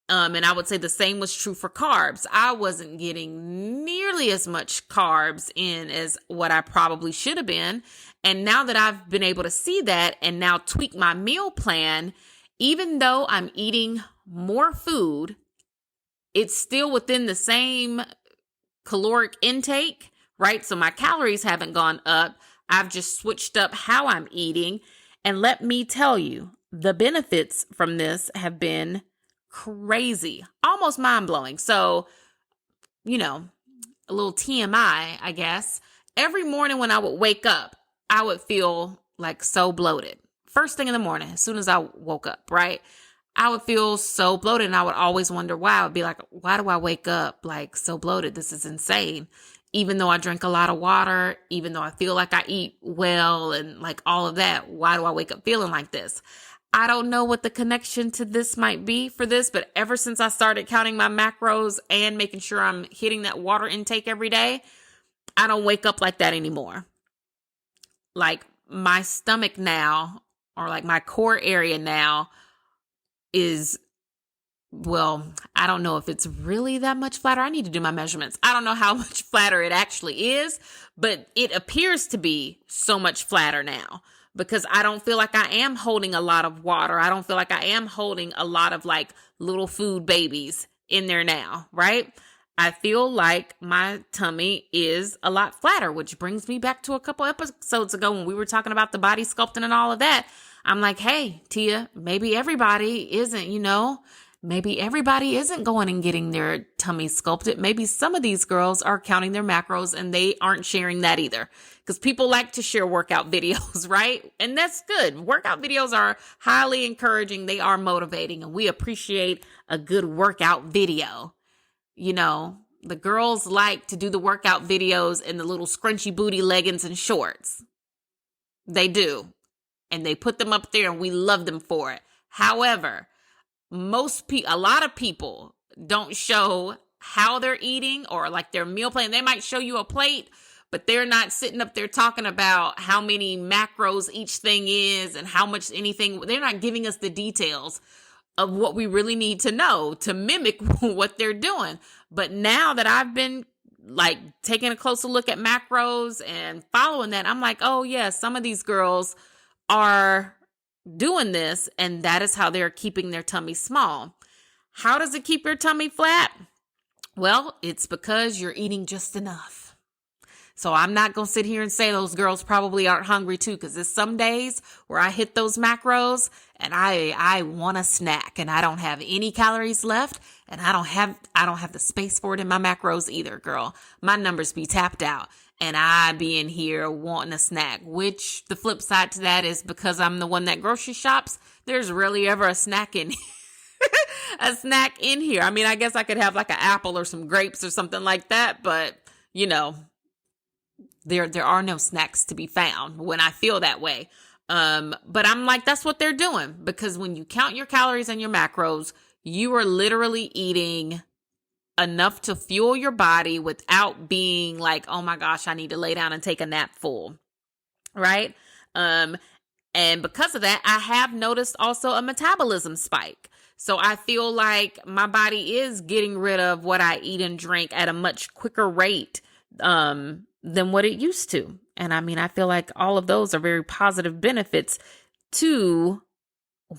And I would say the same was true for carbs. I wasn't getting nearly as much carbs in as what I probably should have been. And now that I've been able to see that and now tweak my meal plan, even though I'm eating more food, it's still within the same caloric intake, right? So my calories haven't gone up. I've just switched up how I'm eating. And let me tell you, the benefits from this have been crazy, almost mind-blowing. So, a little TMI, I guess. Every morning when I would wake up, I would feel like so bloated. First thing in the morning, as soon as I woke up, right? I would feel so bloated, and I would always wonder why. I would be like, why do I wake up like so bloated? This is insane. Even though I drink a lot of water, even though I feel like I eat well and like all of that, why do I wake up feeling like this? I don't know what the connection to this might be for this, but ever since I started counting my macros and making sure I'm hitting that water intake every day, I don't wake up like that anymore. Like, my stomach now, or like my core area now, is, well, I don't know if it's really that much flatter. I need to do my measurements. I don't know how much flatter it actually is, but it appears to be so much flatter now, because I don't feel like I am holding a lot of water. I don't feel like I am holding a lot of like little food babies in there now, right? I feel like my tummy is a lot flatter, which brings me back to a couple episodes ago when we were talking about the body sculpting and all of that. I'm like, hey, Tia, maybe everybody isn't, maybe everybody isn't going and getting their tummy sculpted. Maybe some of these girls are counting their macros and they aren't sharing that either, because people like to share workout videos, right? And that's good. Workout videos are highly encouraging. They are motivating, and we appreciate a good workout video. You know, the girls like to do the workout videos in the little scrunchy booty leggings and shorts. They do. And they put them up there and we love them for it. However, a lot of people don't show how they're eating or like their meal plan. They might show you a plate, but they're not sitting up there talking about how many macros each thing is and how much anything. They're not giving us the details of what we really need to know to mimic what they're doing. But now that I've been like taking a closer look at macros and following that, I'm like, oh yeah, some of these girls are doing this, and that is how they're keeping their tummy small. How does it keep your tummy flat? Well, it's because you're eating just enough. So I'm not going to sit here and say those girls probably aren't hungry too, because there's some days where I hit those macros and I want a snack and I don't have any calories left, and I don't have the space for it in my macros either, girl. My numbers be tapped out. And I be in here wanting a snack, which the flip side to that is because I'm the one that grocery shops, there's rarely ever a snack in a snack in here. I mean, I guess I could have like an apple or some grapes or something like that, but you know, there are no snacks to be found when I feel that way. But I'm like, that's what they're doing, because when you count your calories and your macros, you are literally eating enough to fuel your body without being like, oh my gosh, I need to lay down and take a nap full. Right. And because of that, I have noticed also a metabolism spike. So I feel like my body is getting rid of what I eat and drink at a much quicker rate, than what it used to. And I mean, I feel like all of those are very positive benefits to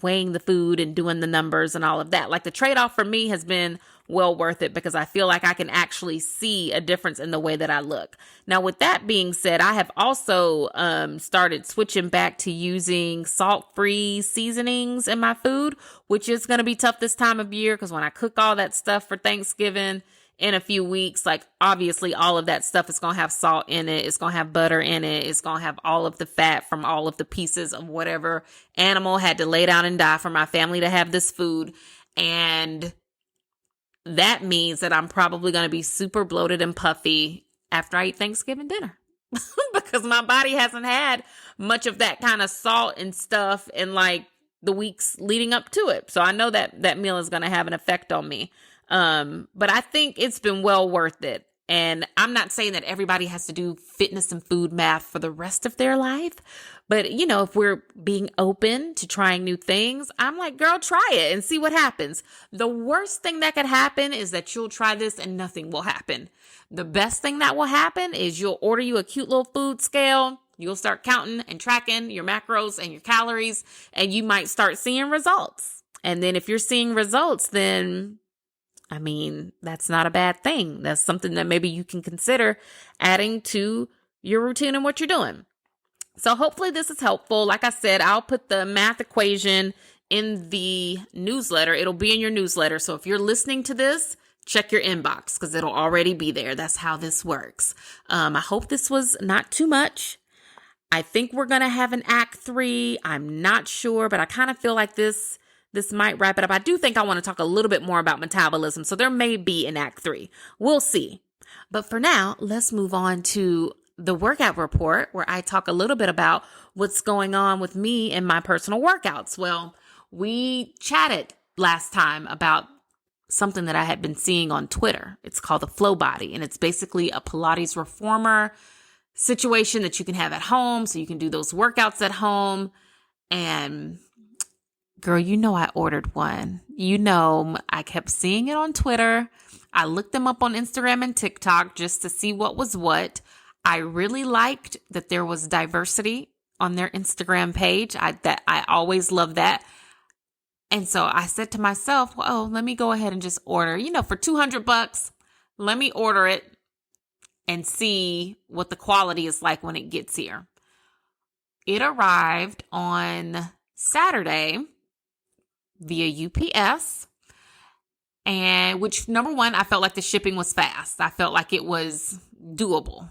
weighing the food and doing the numbers and all of that. Like the trade-off for me has been well worth it, because I feel like I can actually see a difference in the way that I look. Now, with that being said, I have also started switching back to using salt-free seasonings in my food, which is going to be tough this time of year, because when I cook all that stuff for Thanksgiving in a few weeks, like obviously all of that stuff is going to have salt in it. It's going to have butter in it. It's going to have all of the fat from all of the pieces of whatever animal had to lay down and die for my family to have this food. And that means that I'm probably going to be super bloated and puffy after I eat Thanksgiving dinner because my body hasn't had much of that kind of salt and stuff in like the weeks leading up to it. So I know that that meal is going to have an effect on me. But I think it's been well worth it. And I'm not saying that everybody has to do fitness and food math for the rest of their life. But, you know, if we're being open to trying new things, I'm like, girl, try it and see what happens. The worst thing that could happen is that you'll try this and nothing will happen. The best thing that will happen is you'll order you a cute little food scale. You'll start counting and tracking your macros and your calories, and you might start seeing results. And then if you're seeing results, then I mean, that's not a bad thing. That's something that maybe you can consider adding to your routine and what you're doing. So hopefully this is helpful. Like I said, I'll put the math equation in the newsletter. It'll be in your newsletter. So if you're listening to this, check your inbox because it'll already be there. That's how this works. I hope this was not too much. I think we're going to have an Act 3. I'm not sure, but I kind of feel like this might wrap it up. I do think I want to talk a little bit more about metabolism, so there may be an Act 3. We'll see. But for now, let's move on to the workout report, where I talk a little bit about what's going on with me and my personal workouts. Well, we chatted last time about something that I had been seeing on Twitter. It's called the Flow Body, and it's basically a Pilates reformer situation that you can have at home, so you can do those workouts at home. And girl, you know I ordered one. You know I kept seeing it on Twitter. I looked them up on Instagram and TikTok just to see what was what. I really liked that there was diversity on their Instagram page. I always love that. And so I said to myself, well, let me go ahead and just order, for $200, let me order it and see what the quality is like when it gets here. It arrived on Saturday via UPS, And which, number one, I felt like the shipping was fast. I felt like it was doable,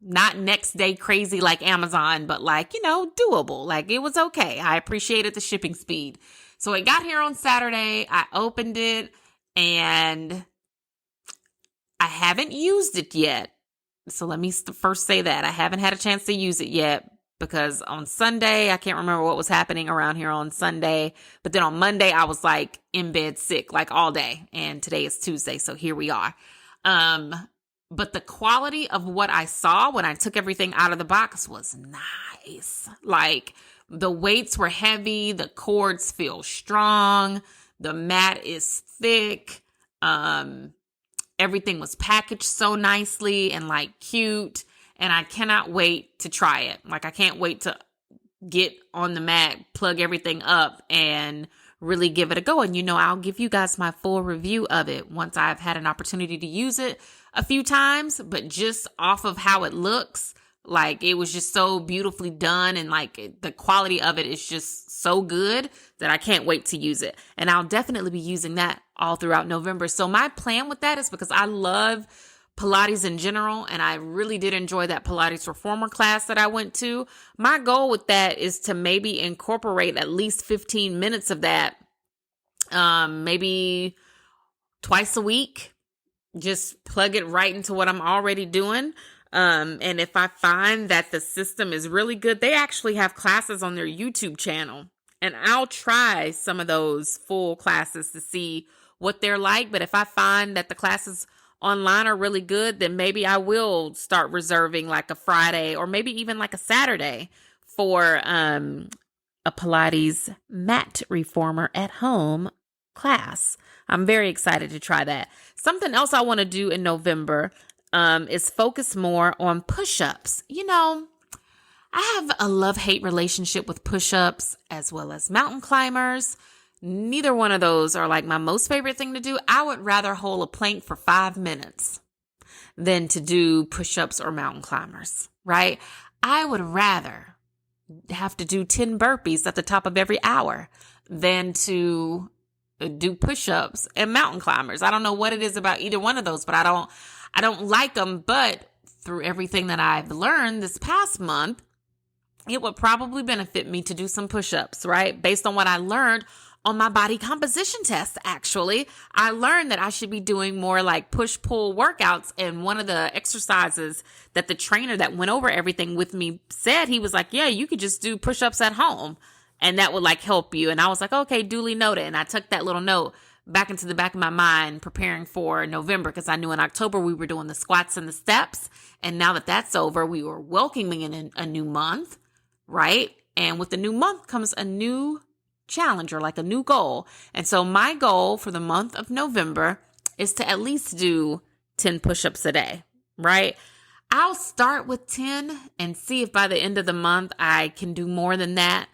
not next day crazy like Amazon, but like, doable. Like it was okay. I appreciated the shipping speed. So it got here on Saturday. I opened it and I haven't used it yet. So let me first say that I haven't had a chance to use it yet. Because on Sunday, I can't remember what was happening around here on Sunday. But then on Monday, I was like in bed sick, like all day. And today is Tuesday, so here we are. But the quality of what I saw when I took everything out of the box was nice. Like the weights were heavy. The cords feel strong. The mat is thick. Everything was packaged so nicely and like cute. And I cannot wait to try it. Like, I can't wait to get on the mat, plug everything up, and really give it a go. And, I'll give you guys my full review of it once I've had an opportunity to use it a few times. But just off of how it looks, like, it was just so beautifully done. And, like, the quality of it is just so good that I can't wait to use it. And I'll definitely be using that all throughout November. So my plan with that is because I love Pilates in general, and I really did enjoy that Pilates reformer class that I went to. My goal with that is to maybe incorporate at least 15 minutes of that, maybe twice a week. Just plug it right into what I'm already doing. And if I find that the system is really good, they actually have classes on their YouTube channel, and I'll try some of those full classes to see what they're like. But if I find that the classes online are really good, then maybe I will start reserving like a Friday or maybe even like a Saturday for a Pilates mat reformer at home class. I'm very excited to try that. Something else I want to do in November is focus more on push-ups. I have a love-hate relationship with push-ups as well as mountain climbers. Neither one of those are like my most favorite thing to do. I would rather hold a plank for 5 minutes than to do push-ups or mountain climbers, right? I would rather have to do 10 burpees at the top of every hour than to do push-ups and mountain climbers. I don't know what it is about either one of those, but I don't like them. But through everything that I've learned this past month, it would probably benefit me to do some push-ups, right? Based on what I learned on my body composition test, actually, I learned that I should be doing more like push-pull workouts. And one of the exercises that the trainer that went over everything with me said, he was like, yeah, you could just do push-ups at home and that would like help you. And I was like, okay, duly noted. And I took that little note back into the back of my mind, preparing for November, because I knew in October we were doing the squats and the steps. And now that that's over, we were welcoming in a new month, right? And with the new month comes a new challenge, or like a new goal. And so my goal for the month of November is to at least do 10 push-ups a day, right? I'll start with 10 and see if by the end of the month I can do more than that.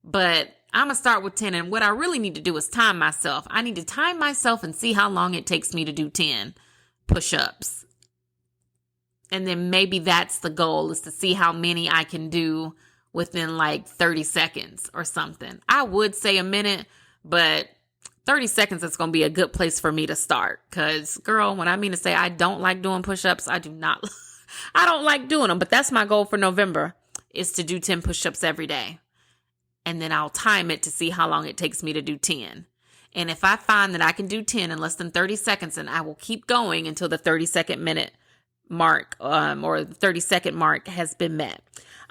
But I'm going to start with 10. And what I really need to do is time myself. I need to time myself and see how long it takes me to do 10 push-ups. And then maybe that's the goal, is to see how many I can do within like 30 seconds or something. I would say a minute, but 30 seconds is going to be a good place for me to start. Because, girl, when I mean to say I don't like doing push-ups, I don't like doing them. But that's my goal for November, is to do 10 push-ups every day. And then I'll time it to see how long it takes me to do 10. And if I find that I can do 10 in less than 30 seconds, then I will keep going until the 30-second minute mark or the 30-second mark has been met.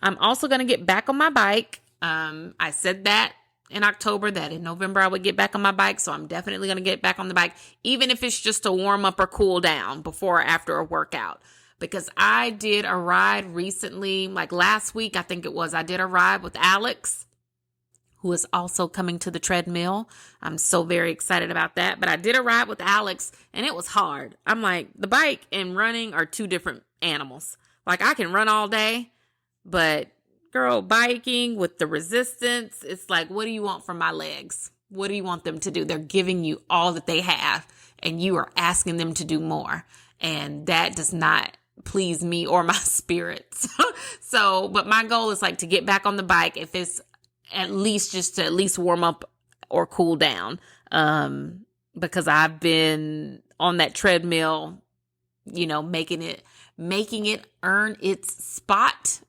I'm also going to get back on my bike. I said that in October, that in November I would get back on my bike. So I'm definitely going to get back on the bike, even if it's just to warm up or cool down before or after a workout. Because I did a ride recently, like last week, I think it was, I did a ride with Alex, who is also coming to the treadmill. I'm so very excited about that. But I did a ride with Alex and it was hard. I'm like, the bike and running are two different animals. Like, I can run all day, but girl, biking with the resistance, it's like, what do you want from my legs? What do you want them to do? They're giving you all that they have, and you are asking them to do more. And that does not please me or my spirits. But my goal is like to get back on the bike, if it's at least just to at least warm up or cool down. because I've been on that treadmill, making it earn its spot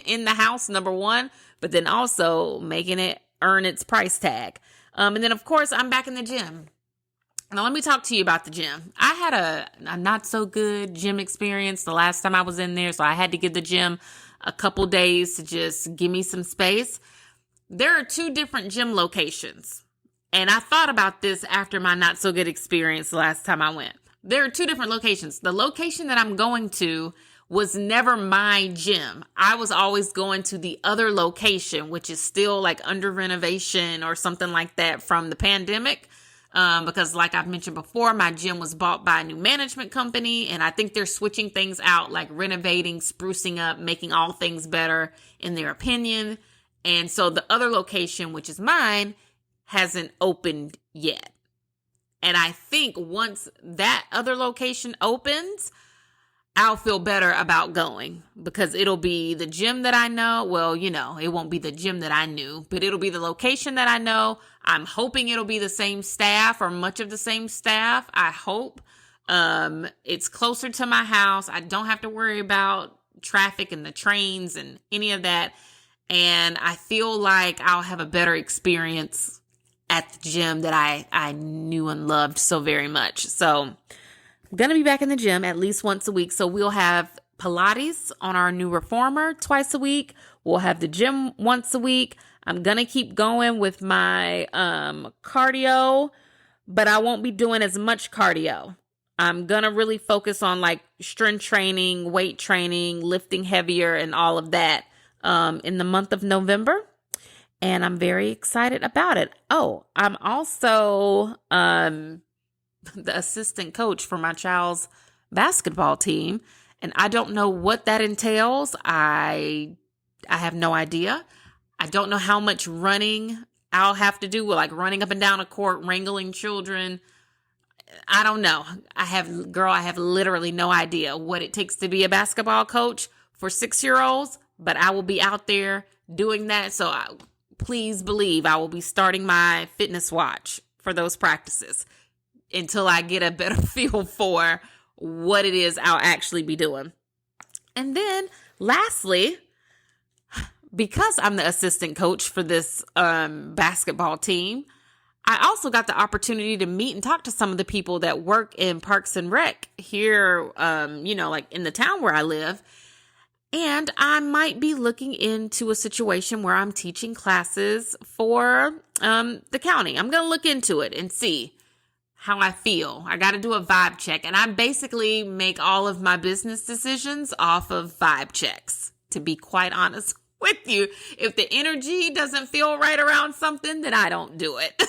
in the house, number one, but then also making it earn its price tag. And then, of course, I'm back in the gym. Now, let me talk to you about the gym. I had a not so good gym experience the last time I was in there, so I had to give the gym a couple days to just give me some space. There are 2 different gym locations, and I thought about this after my not so good experience the last time I went. There are 2 different locations. The location that I'm going to was never my gym. I was always going to the other location, which is still like under renovation or something like that from the pandemic. Because like I've mentioned before, my gym was bought by a new management company, and I think they're switching things out, like renovating, sprucing up, making all things better in their opinion. And so the other location, which is mine, hasn't opened yet. And I think once that other location opens, I'll feel better about going, because it'll be the gym that I know. Well, it won't be the gym that I knew, but it'll be the location that I know. I'm hoping it'll be the same staff or much of the same staff. I hope. It's closer to my house. I don't have to worry about traffic and the trains and any of that. And I feel like I'll have a better experience at the gym that I knew and loved so very much. So I'm going to be back in the gym at least once a week. So we'll have Pilates on our new reformer twice a week. We'll have the gym once a week. I'm going to keep going with my cardio, but I won't be doing as much cardio. I'm going to really focus on like strength training, weight training, lifting heavier, and all of that in the month of November. And I'm very excited about it. Oh, I'm also the assistant coach for my child's basketball team. And I don't know what that entails. I have no idea. I don't know how much running I'll have to do, like running up and down a court, wrangling children. I don't know. I have literally no idea what it takes to be a basketball coach for 6-year-olds, but I will be out there doing that. So please believe I will be starting my fitness watch for those practices until I get a better feel for what it is I'll actually be doing. And then lastly, because I'm the assistant coach for this basketball team, I also got the opportunity to meet and talk to some of the people that work in Parks and Rec here, like in the town where I live. And I might be looking into a situation where I'm teaching classes for the county. I'm going to look into it and see how I feel. I got to do a vibe check. And I basically make all of my business decisions off of vibe checks, to be quite honest with you. If the energy doesn't feel right around something, then I don't do it.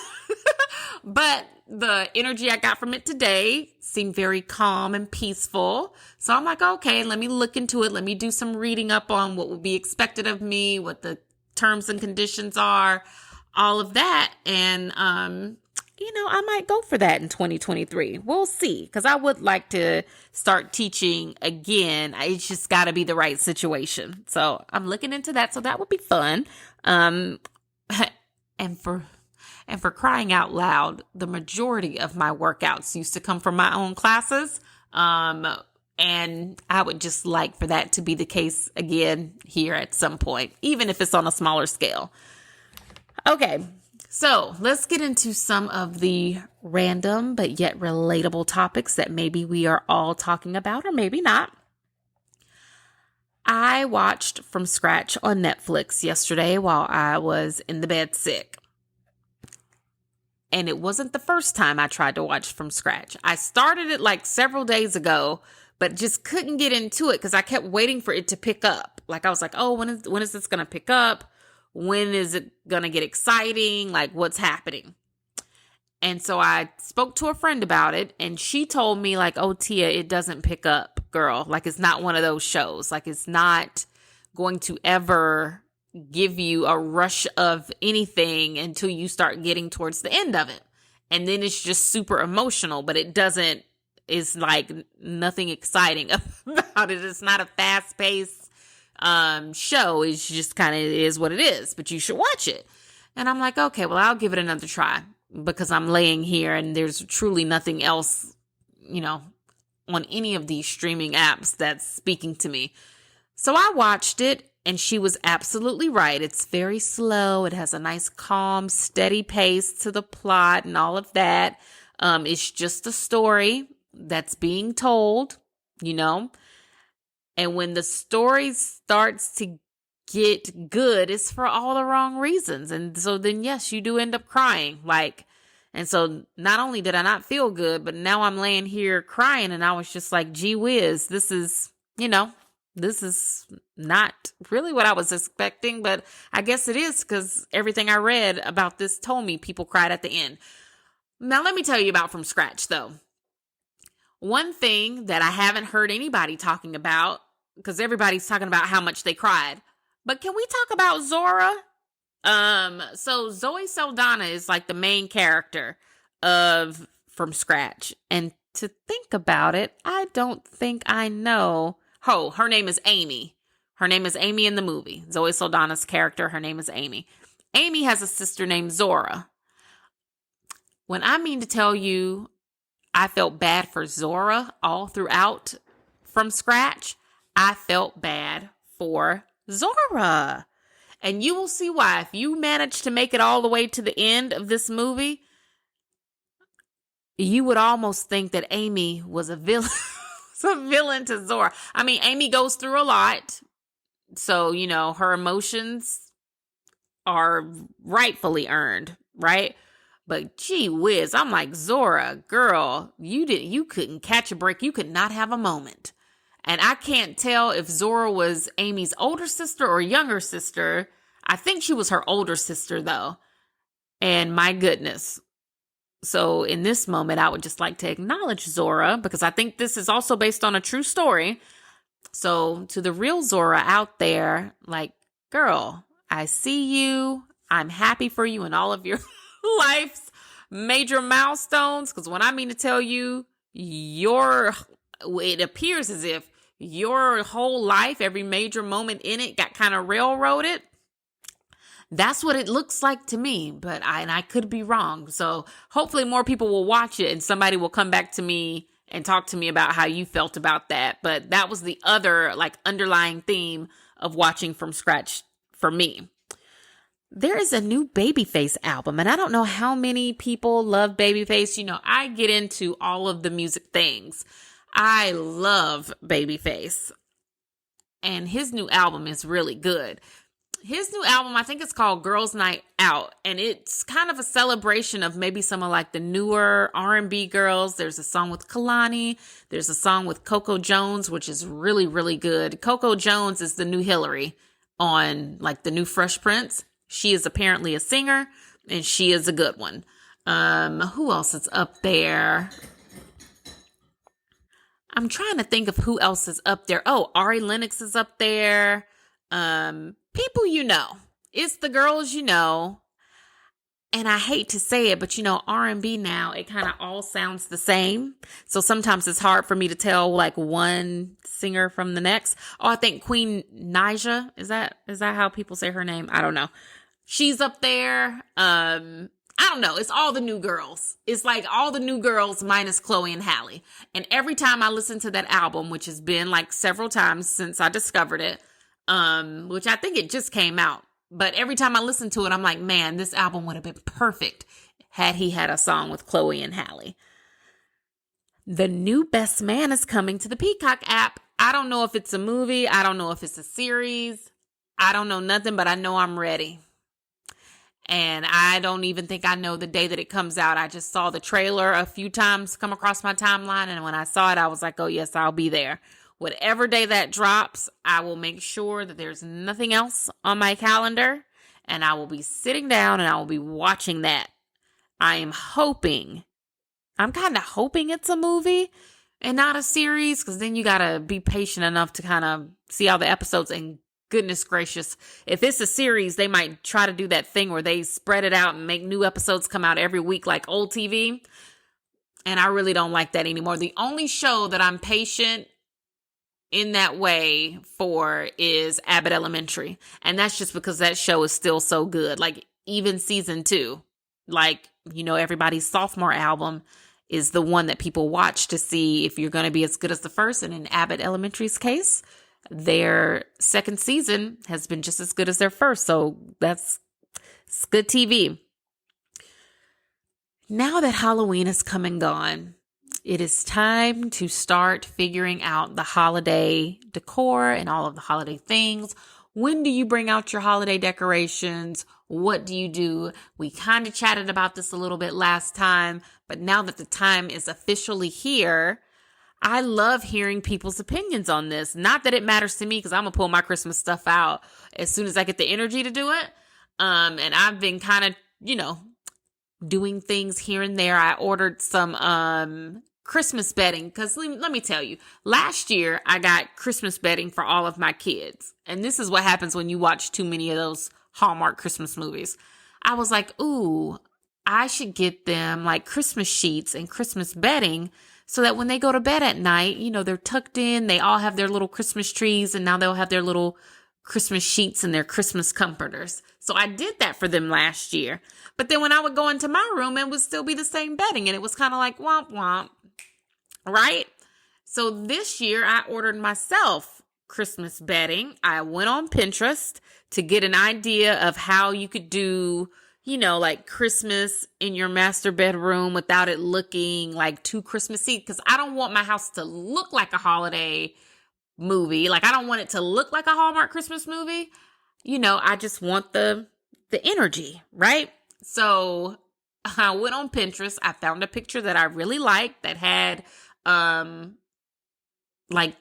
But the energy I got from it today seemed very calm and peaceful. So I'm like, okay, let me look into it. Let me do some reading up on what would be expected of me, what the terms and conditions are, all of that. And, I might go for that in 2023. We'll see, because I would like to start teaching again. It's just got to be the right situation. So I'm looking into that. So that would be fun. And for crying out loud, the majority of my workouts used to come from my own classes. And I would just like for that to be the case again here at some point, even if it's on a smaller scale. Okay, so let's get into some of the random but yet relatable topics that maybe we are all talking about or maybe not. I watched From Scratch on Netflix yesterday while I was in the bed sick. And it wasn't the first time I tried to watch From Scratch. I started it like several days ago, but just couldn't get into it because I kept waiting for it to pick up. Like I was like, oh, when is this going to pick up? When is it going to get exciting? Like, what's happening? And so I spoke to a friend about it, and she told me like, oh, Tia, it doesn't pick up, girl. Like, it's not one of those shows. Like, it's not going to ever give you a rush of anything until you start getting towards the end of it. And then it's just super emotional, but it's like nothing exciting about it. It's not a fast-paced show. It's just kind of is what it is, but you should watch it. And I'm like, okay, well, I'll give it another try. because I'm laying here and there's truly nothing else, on any of these streaming apps that's speaking to me. So I watched it, and she was absolutely right. It's very slow. It has a nice, calm, steady pace to the plot and all of that. It's just a story that's being told, and when the story starts to get good, it's for all the wrong reasons. And so then, yes, you do end up crying. And so not only did I not feel good, but now I'm laying here crying, and I was just like, gee whiz, this is not really what I was expecting, but I guess it is, because everything I read about this told me people cried at the end. Now, let me tell you about From Scratch, though. One thing that I haven't heard anybody talking about, because everybody's talking about how much they cried, but can we talk about Zora? So Zoe Saldana is like the main character of From Scratch. And to think about it, I don't think I know. Oh, her name is Amy. Her name is Amy in the movie. Zoe Saldana's character, her name is Amy. Amy has a sister named Zora. When I mean to tell you, I felt bad for Zora all throughout From Scratch, I felt bad for Zora. And you will see why. If you manage to make it all the way to the end of this movie, you would almost think that Amy was a villain, a villain to Zora. I mean, Amy goes through a lot. So, her emotions are rightfully earned, right? But gee whiz, I'm like, Zora, girl, you couldn't catch a break. You could not have a moment. And I can't tell if Zora was Amy's older sister or younger sister. I think she was her older sister, though. And my goodness. So in this moment, I would just like to acknowledge Zora, because I think this is also based on a true story. So to the real Zora out there, like, girl, I see you. I'm happy for you and all of your life's major milestones. Because when I mean to tell you, it appears as if your whole life, every major moment in it got kind of railroaded. That's what it looks like to me, but I could be wrong. So hopefully more people will watch it and somebody will come back to me and talk to me about how you felt about that. But that was the other underlying theme of watching From Scratch for me. There is a new Babyface album, and I don't know how many people love Babyface. I get into all of the music things. I love Babyface, and his new album is really good. His new album, I think it's called Girls Night Out, and it's kind of a celebration of maybe some of the newer R&B girls. There's a song with Kalani. There's a song with Coco Jones, which is really, really good. Coco Jones is the new Hillary on the new Fresh Prince. She is apparently a singer, and she is a good one. Who else is up there? I'm trying to think of who else is up there. Oh, Ari Lennox is up there. People it's the girls and I hate to say it, but R&B now, it kind of all sounds the same. So sometimes it's hard for me to tell one singer from the next. Oh, I think Queen Naija, is that how people say her name? I don't know. She's up there. I don't know. It's all the new girls. It's all the new girls minus Chloe and Halle. And every time I listen to that album, which has been several times since I discovered it, which I think it just came out. But every time I listen to it, I'm like, man, this album would have been perfect had he had a song with Chloe and Halle. The new Best Man is coming to the Peacock app. I don't know if it's a movie. I don't know if it's a series. I don't know nothing, but I know I'm ready. And I don't even think I know the day that it comes out. I just saw the trailer a few times come across my timeline. And when I saw it, I was like, oh, yes, I'll be there. Whatever day that drops, I will make sure that there's nothing else on my calendar. And I will be sitting down and I will be watching that. I'm kind of hoping it's a movie and not a series. Because then you got to be patient enough to kind of see all the episodes. And goodness gracious, if it's a series, they might try to do that thing where they spread it out and make new episodes come out every week like old TV. And I really don't like that anymore. The only show that I'm patient in that way for is Abbott Elementary. And that's just because that show is still so good. Even season 2 like, everybody's sophomore album is the one that people watch to see if you're going to be as good as the first. And in Abbott Elementary's case, their second season has been just as good as their first. So it's good TV. Now that Halloween has come and gone, it is time to start figuring out the holiday decor and all of the holiday things. When do you bring out your holiday decorations? What do you do? We kind of chatted about this a little bit last time, but now that the time is officially here, I love hearing people's opinions on this. Not that it matters to me, because I'm going to pull my Christmas stuff out as soon as I get the energy to do it. And I've been kind of, doing things here and there. I ordered some Christmas bedding, because let me tell you, last year I got Christmas bedding for all of my kids. And this is what happens when you watch too many of those Hallmark Christmas movies. I was like, ooh, I should get them like Christmas sheets and Christmas bedding so that when they go to bed at night, they're tucked in, they all have their little Christmas trees, and now they'll have their little Christmas sheets and their Christmas comforters. So I did that for them last year. But then when I would go into my room, it would still be the same bedding, and it was kind of like womp womp. Right? So this year I ordered myself Christmas bedding. I went on Pinterest to get an idea of how you could do, like Christmas in your master bedroom without it looking like too Christmassy. Because I don't want my house to look like a holiday movie. Like, I don't want it to look like a Hallmark Christmas movie. I just want the energy, right? So I went on Pinterest. I found a picture that I really liked that had like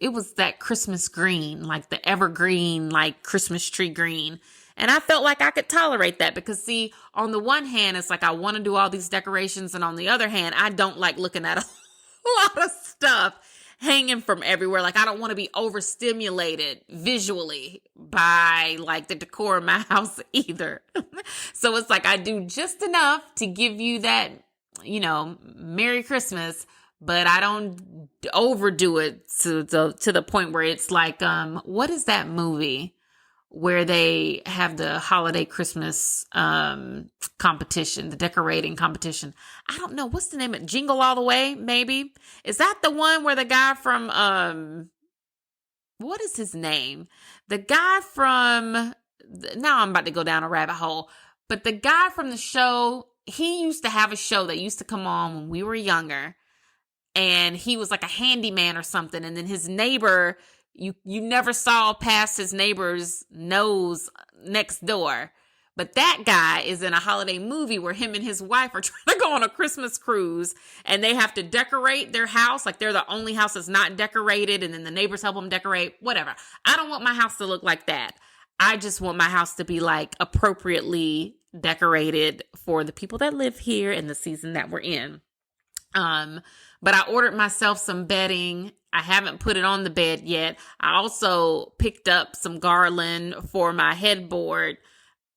it was that Christmas green, like the evergreen, like Christmas tree green. And I felt like I could tolerate that because, see, on the one hand, it's like I want to do all these decorations. And on the other hand, I don't like looking at a lot of stuff hanging from everywhere. Like, I don't want to be overstimulated visually by like the decor in my house either. So it's like I do just enough to give you that, Merry Christmas, but I don't overdo it to the point where it's like, what is that movie where they have the holiday Christmas competition, the decorating competition? I don't know. What's the name of it? Jingle All the Way, maybe? Is that the one where the guy from, what is his name? The guy from, now I'm about to go down a rabbit hole, but the guy from the show, he used to have a show that used to come on when we were younger. And he was like a handyman or something. And then his neighbor, you never saw past his neighbor's nose next door. But that guy is in a holiday movie where him and his wife are trying to go on a Christmas cruise. And they have to decorate their house. Like, they're the only house that's not decorated. And then the neighbors help them decorate, whatever. I don't want my house to look like that. I just want my house to be like appropriately decorated for the people that live here in the season that we're in. But I ordered myself some bedding. I haven't put it on the bed yet. I also picked up some garland for my headboard.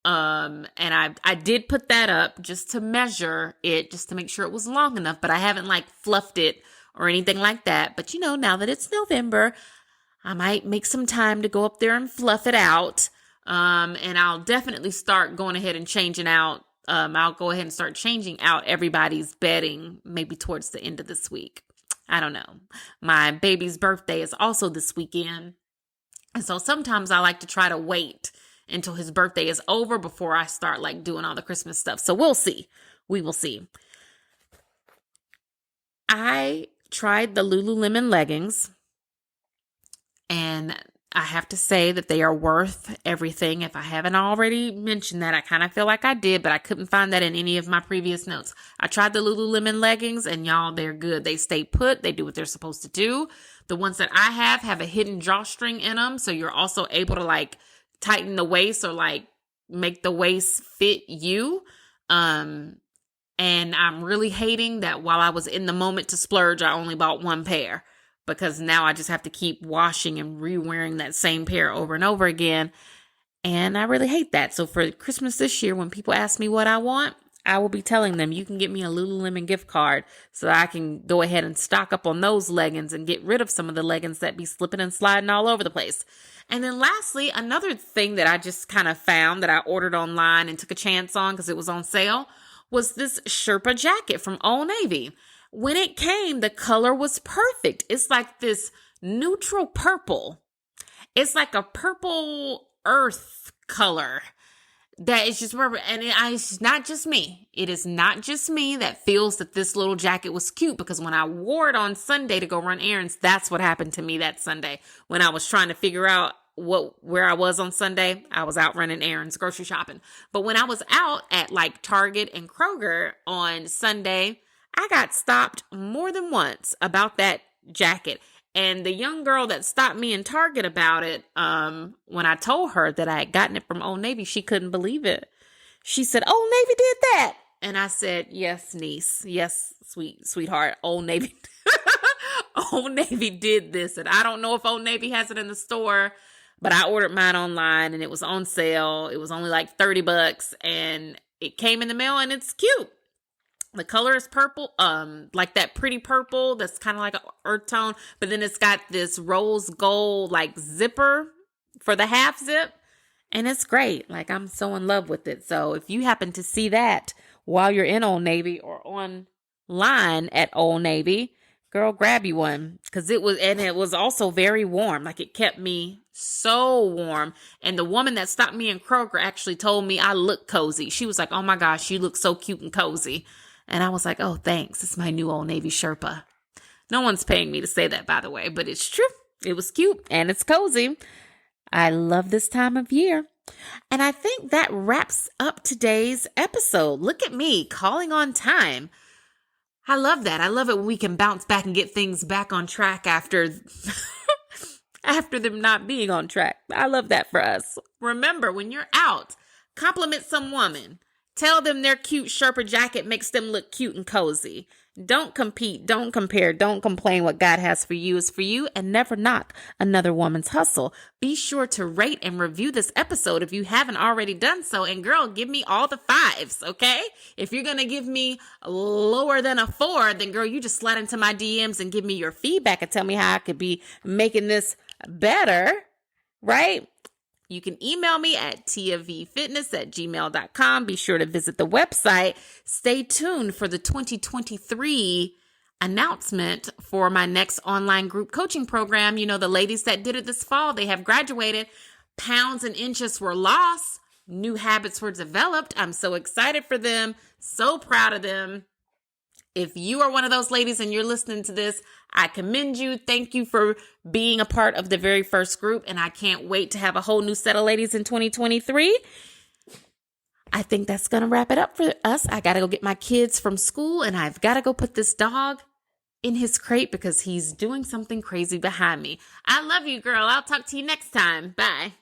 And I did put that up just to measure it, just to make sure it was long enough, but I haven't like fluffed it or anything like that. But now that it's November, I might make some time to go up there and fluff it out. And I'll definitely start going ahead and changing out. I'll go ahead and start changing out everybody's bedding maybe towards the end of this week. I don't know. My baby's birthday is also this weekend. And so sometimes I like to try to wait until his birthday is over before I start like doing all the Christmas stuff. So we'll see. We will see. I tried the Lululemon leggings, and I have to say that they are worth everything. If I haven't already mentioned that, I kind of feel like I did, but I couldn't find that in any of my previous notes. I tried the Lululemon leggings, and y'all, they're good. They stay put. They do what they're supposed to do. The ones that I have a hidden drawstring in them, so you're also able to like tighten the waist or like make the waist fit you. And I'm really hating that while I was in the moment to splurge, I only bought one pair. Because now I just have to keep washing and re-wearing that same pair over and over again. And I really hate that. So for Christmas this year, when people ask me what I want, I will be telling them, you can get me a Lululemon gift card so I can go ahead and stock up on those leggings and get rid of some of the leggings that be slipping and sliding all over the place. And then lastly, another thing that I just kind of found that I ordered online and took a chance on because it was on sale was this Sherpa jacket from Old Navy. When it came, the color was perfect. It's like this neutral purple. It's like a purple earth color. That is just rubber, and it's not just me. It is not just me that feels that this little jacket was cute, because when I wore it on Sunday to go run errands, that's what happened to me that Sunday. When I was trying to figure out where I was on Sunday, I was out running errands, grocery shopping. But when I was out at like Target and Kroger on Sunday, I got stopped more than once about that jacket. And the young girl that stopped me in Target about it, when I told her that I had gotten it from Old Navy, she couldn't believe it. She said, Old Navy did that. And I said, yes, niece. Yes, sweetheart. Old Navy. Old Navy did this. And I don't know if Old Navy has it in the store, but I ordered mine online and it was on sale. It was only like $30 and it came in the mail and it's cute. The color is purple, like that pretty purple that's kind of like an earth tone, but then it's got this rose gold like zipper for the half zip, and it's great. Like, I'm so in love with it. So if you happen to see that while you're in Old Navy or online at Old Navy, girl, grab you one, because it was also very warm. Like, it kept me so warm. And the woman that stopped me in Kroger actually told me I look cozy. She was like, oh my gosh, you look so cute and cozy. And I was like, oh, thanks. It's my new Old Navy Sherpa. No one's paying me to say that, by the way, but it's true. It was cute and it's cozy. I love this time of year. And I think that wraps up today's episode. Look at me calling on time. I love that. I love it when we can bounce back and get things back on track after them not being on track. I love that for us. Remember, when you're out, compliment some woman. Tell them their cute Sherpa jacket makes them look cute and cozy. Don't compete, don't compare, don't complain. What God has for you is for you, and never knock another woman's hustle. Be sure to rate and review this episode if you haven't already done so. And girl, give me all the 5s, okay? If you're going to give me lower than a 4, then girl, you just slide into my DMs and give me your feedback and tell me how I could be making this better, right? You can email me at tiavfitness@gmail.com. Be sure to visit the website. Stay tuned for the 2023 announcement for my next online group coaching program. You know, the ladies that did it this fall, they have graduated. Pounds and inches were lost. New habits were developed. I'm so excited for them. So proud of them. If you are one of those ladies and you're listening to this, I commend you. Thank you for being a part of the very first group. And I can't wait to have a whole new set of ladies in 2023. I think that's going to wrap it up for us. I got to go get my kids from school and I've got to go put this dog in his crate because he's doing something crazy behind me. I love you, girl. I'll talk to you next time. Bye.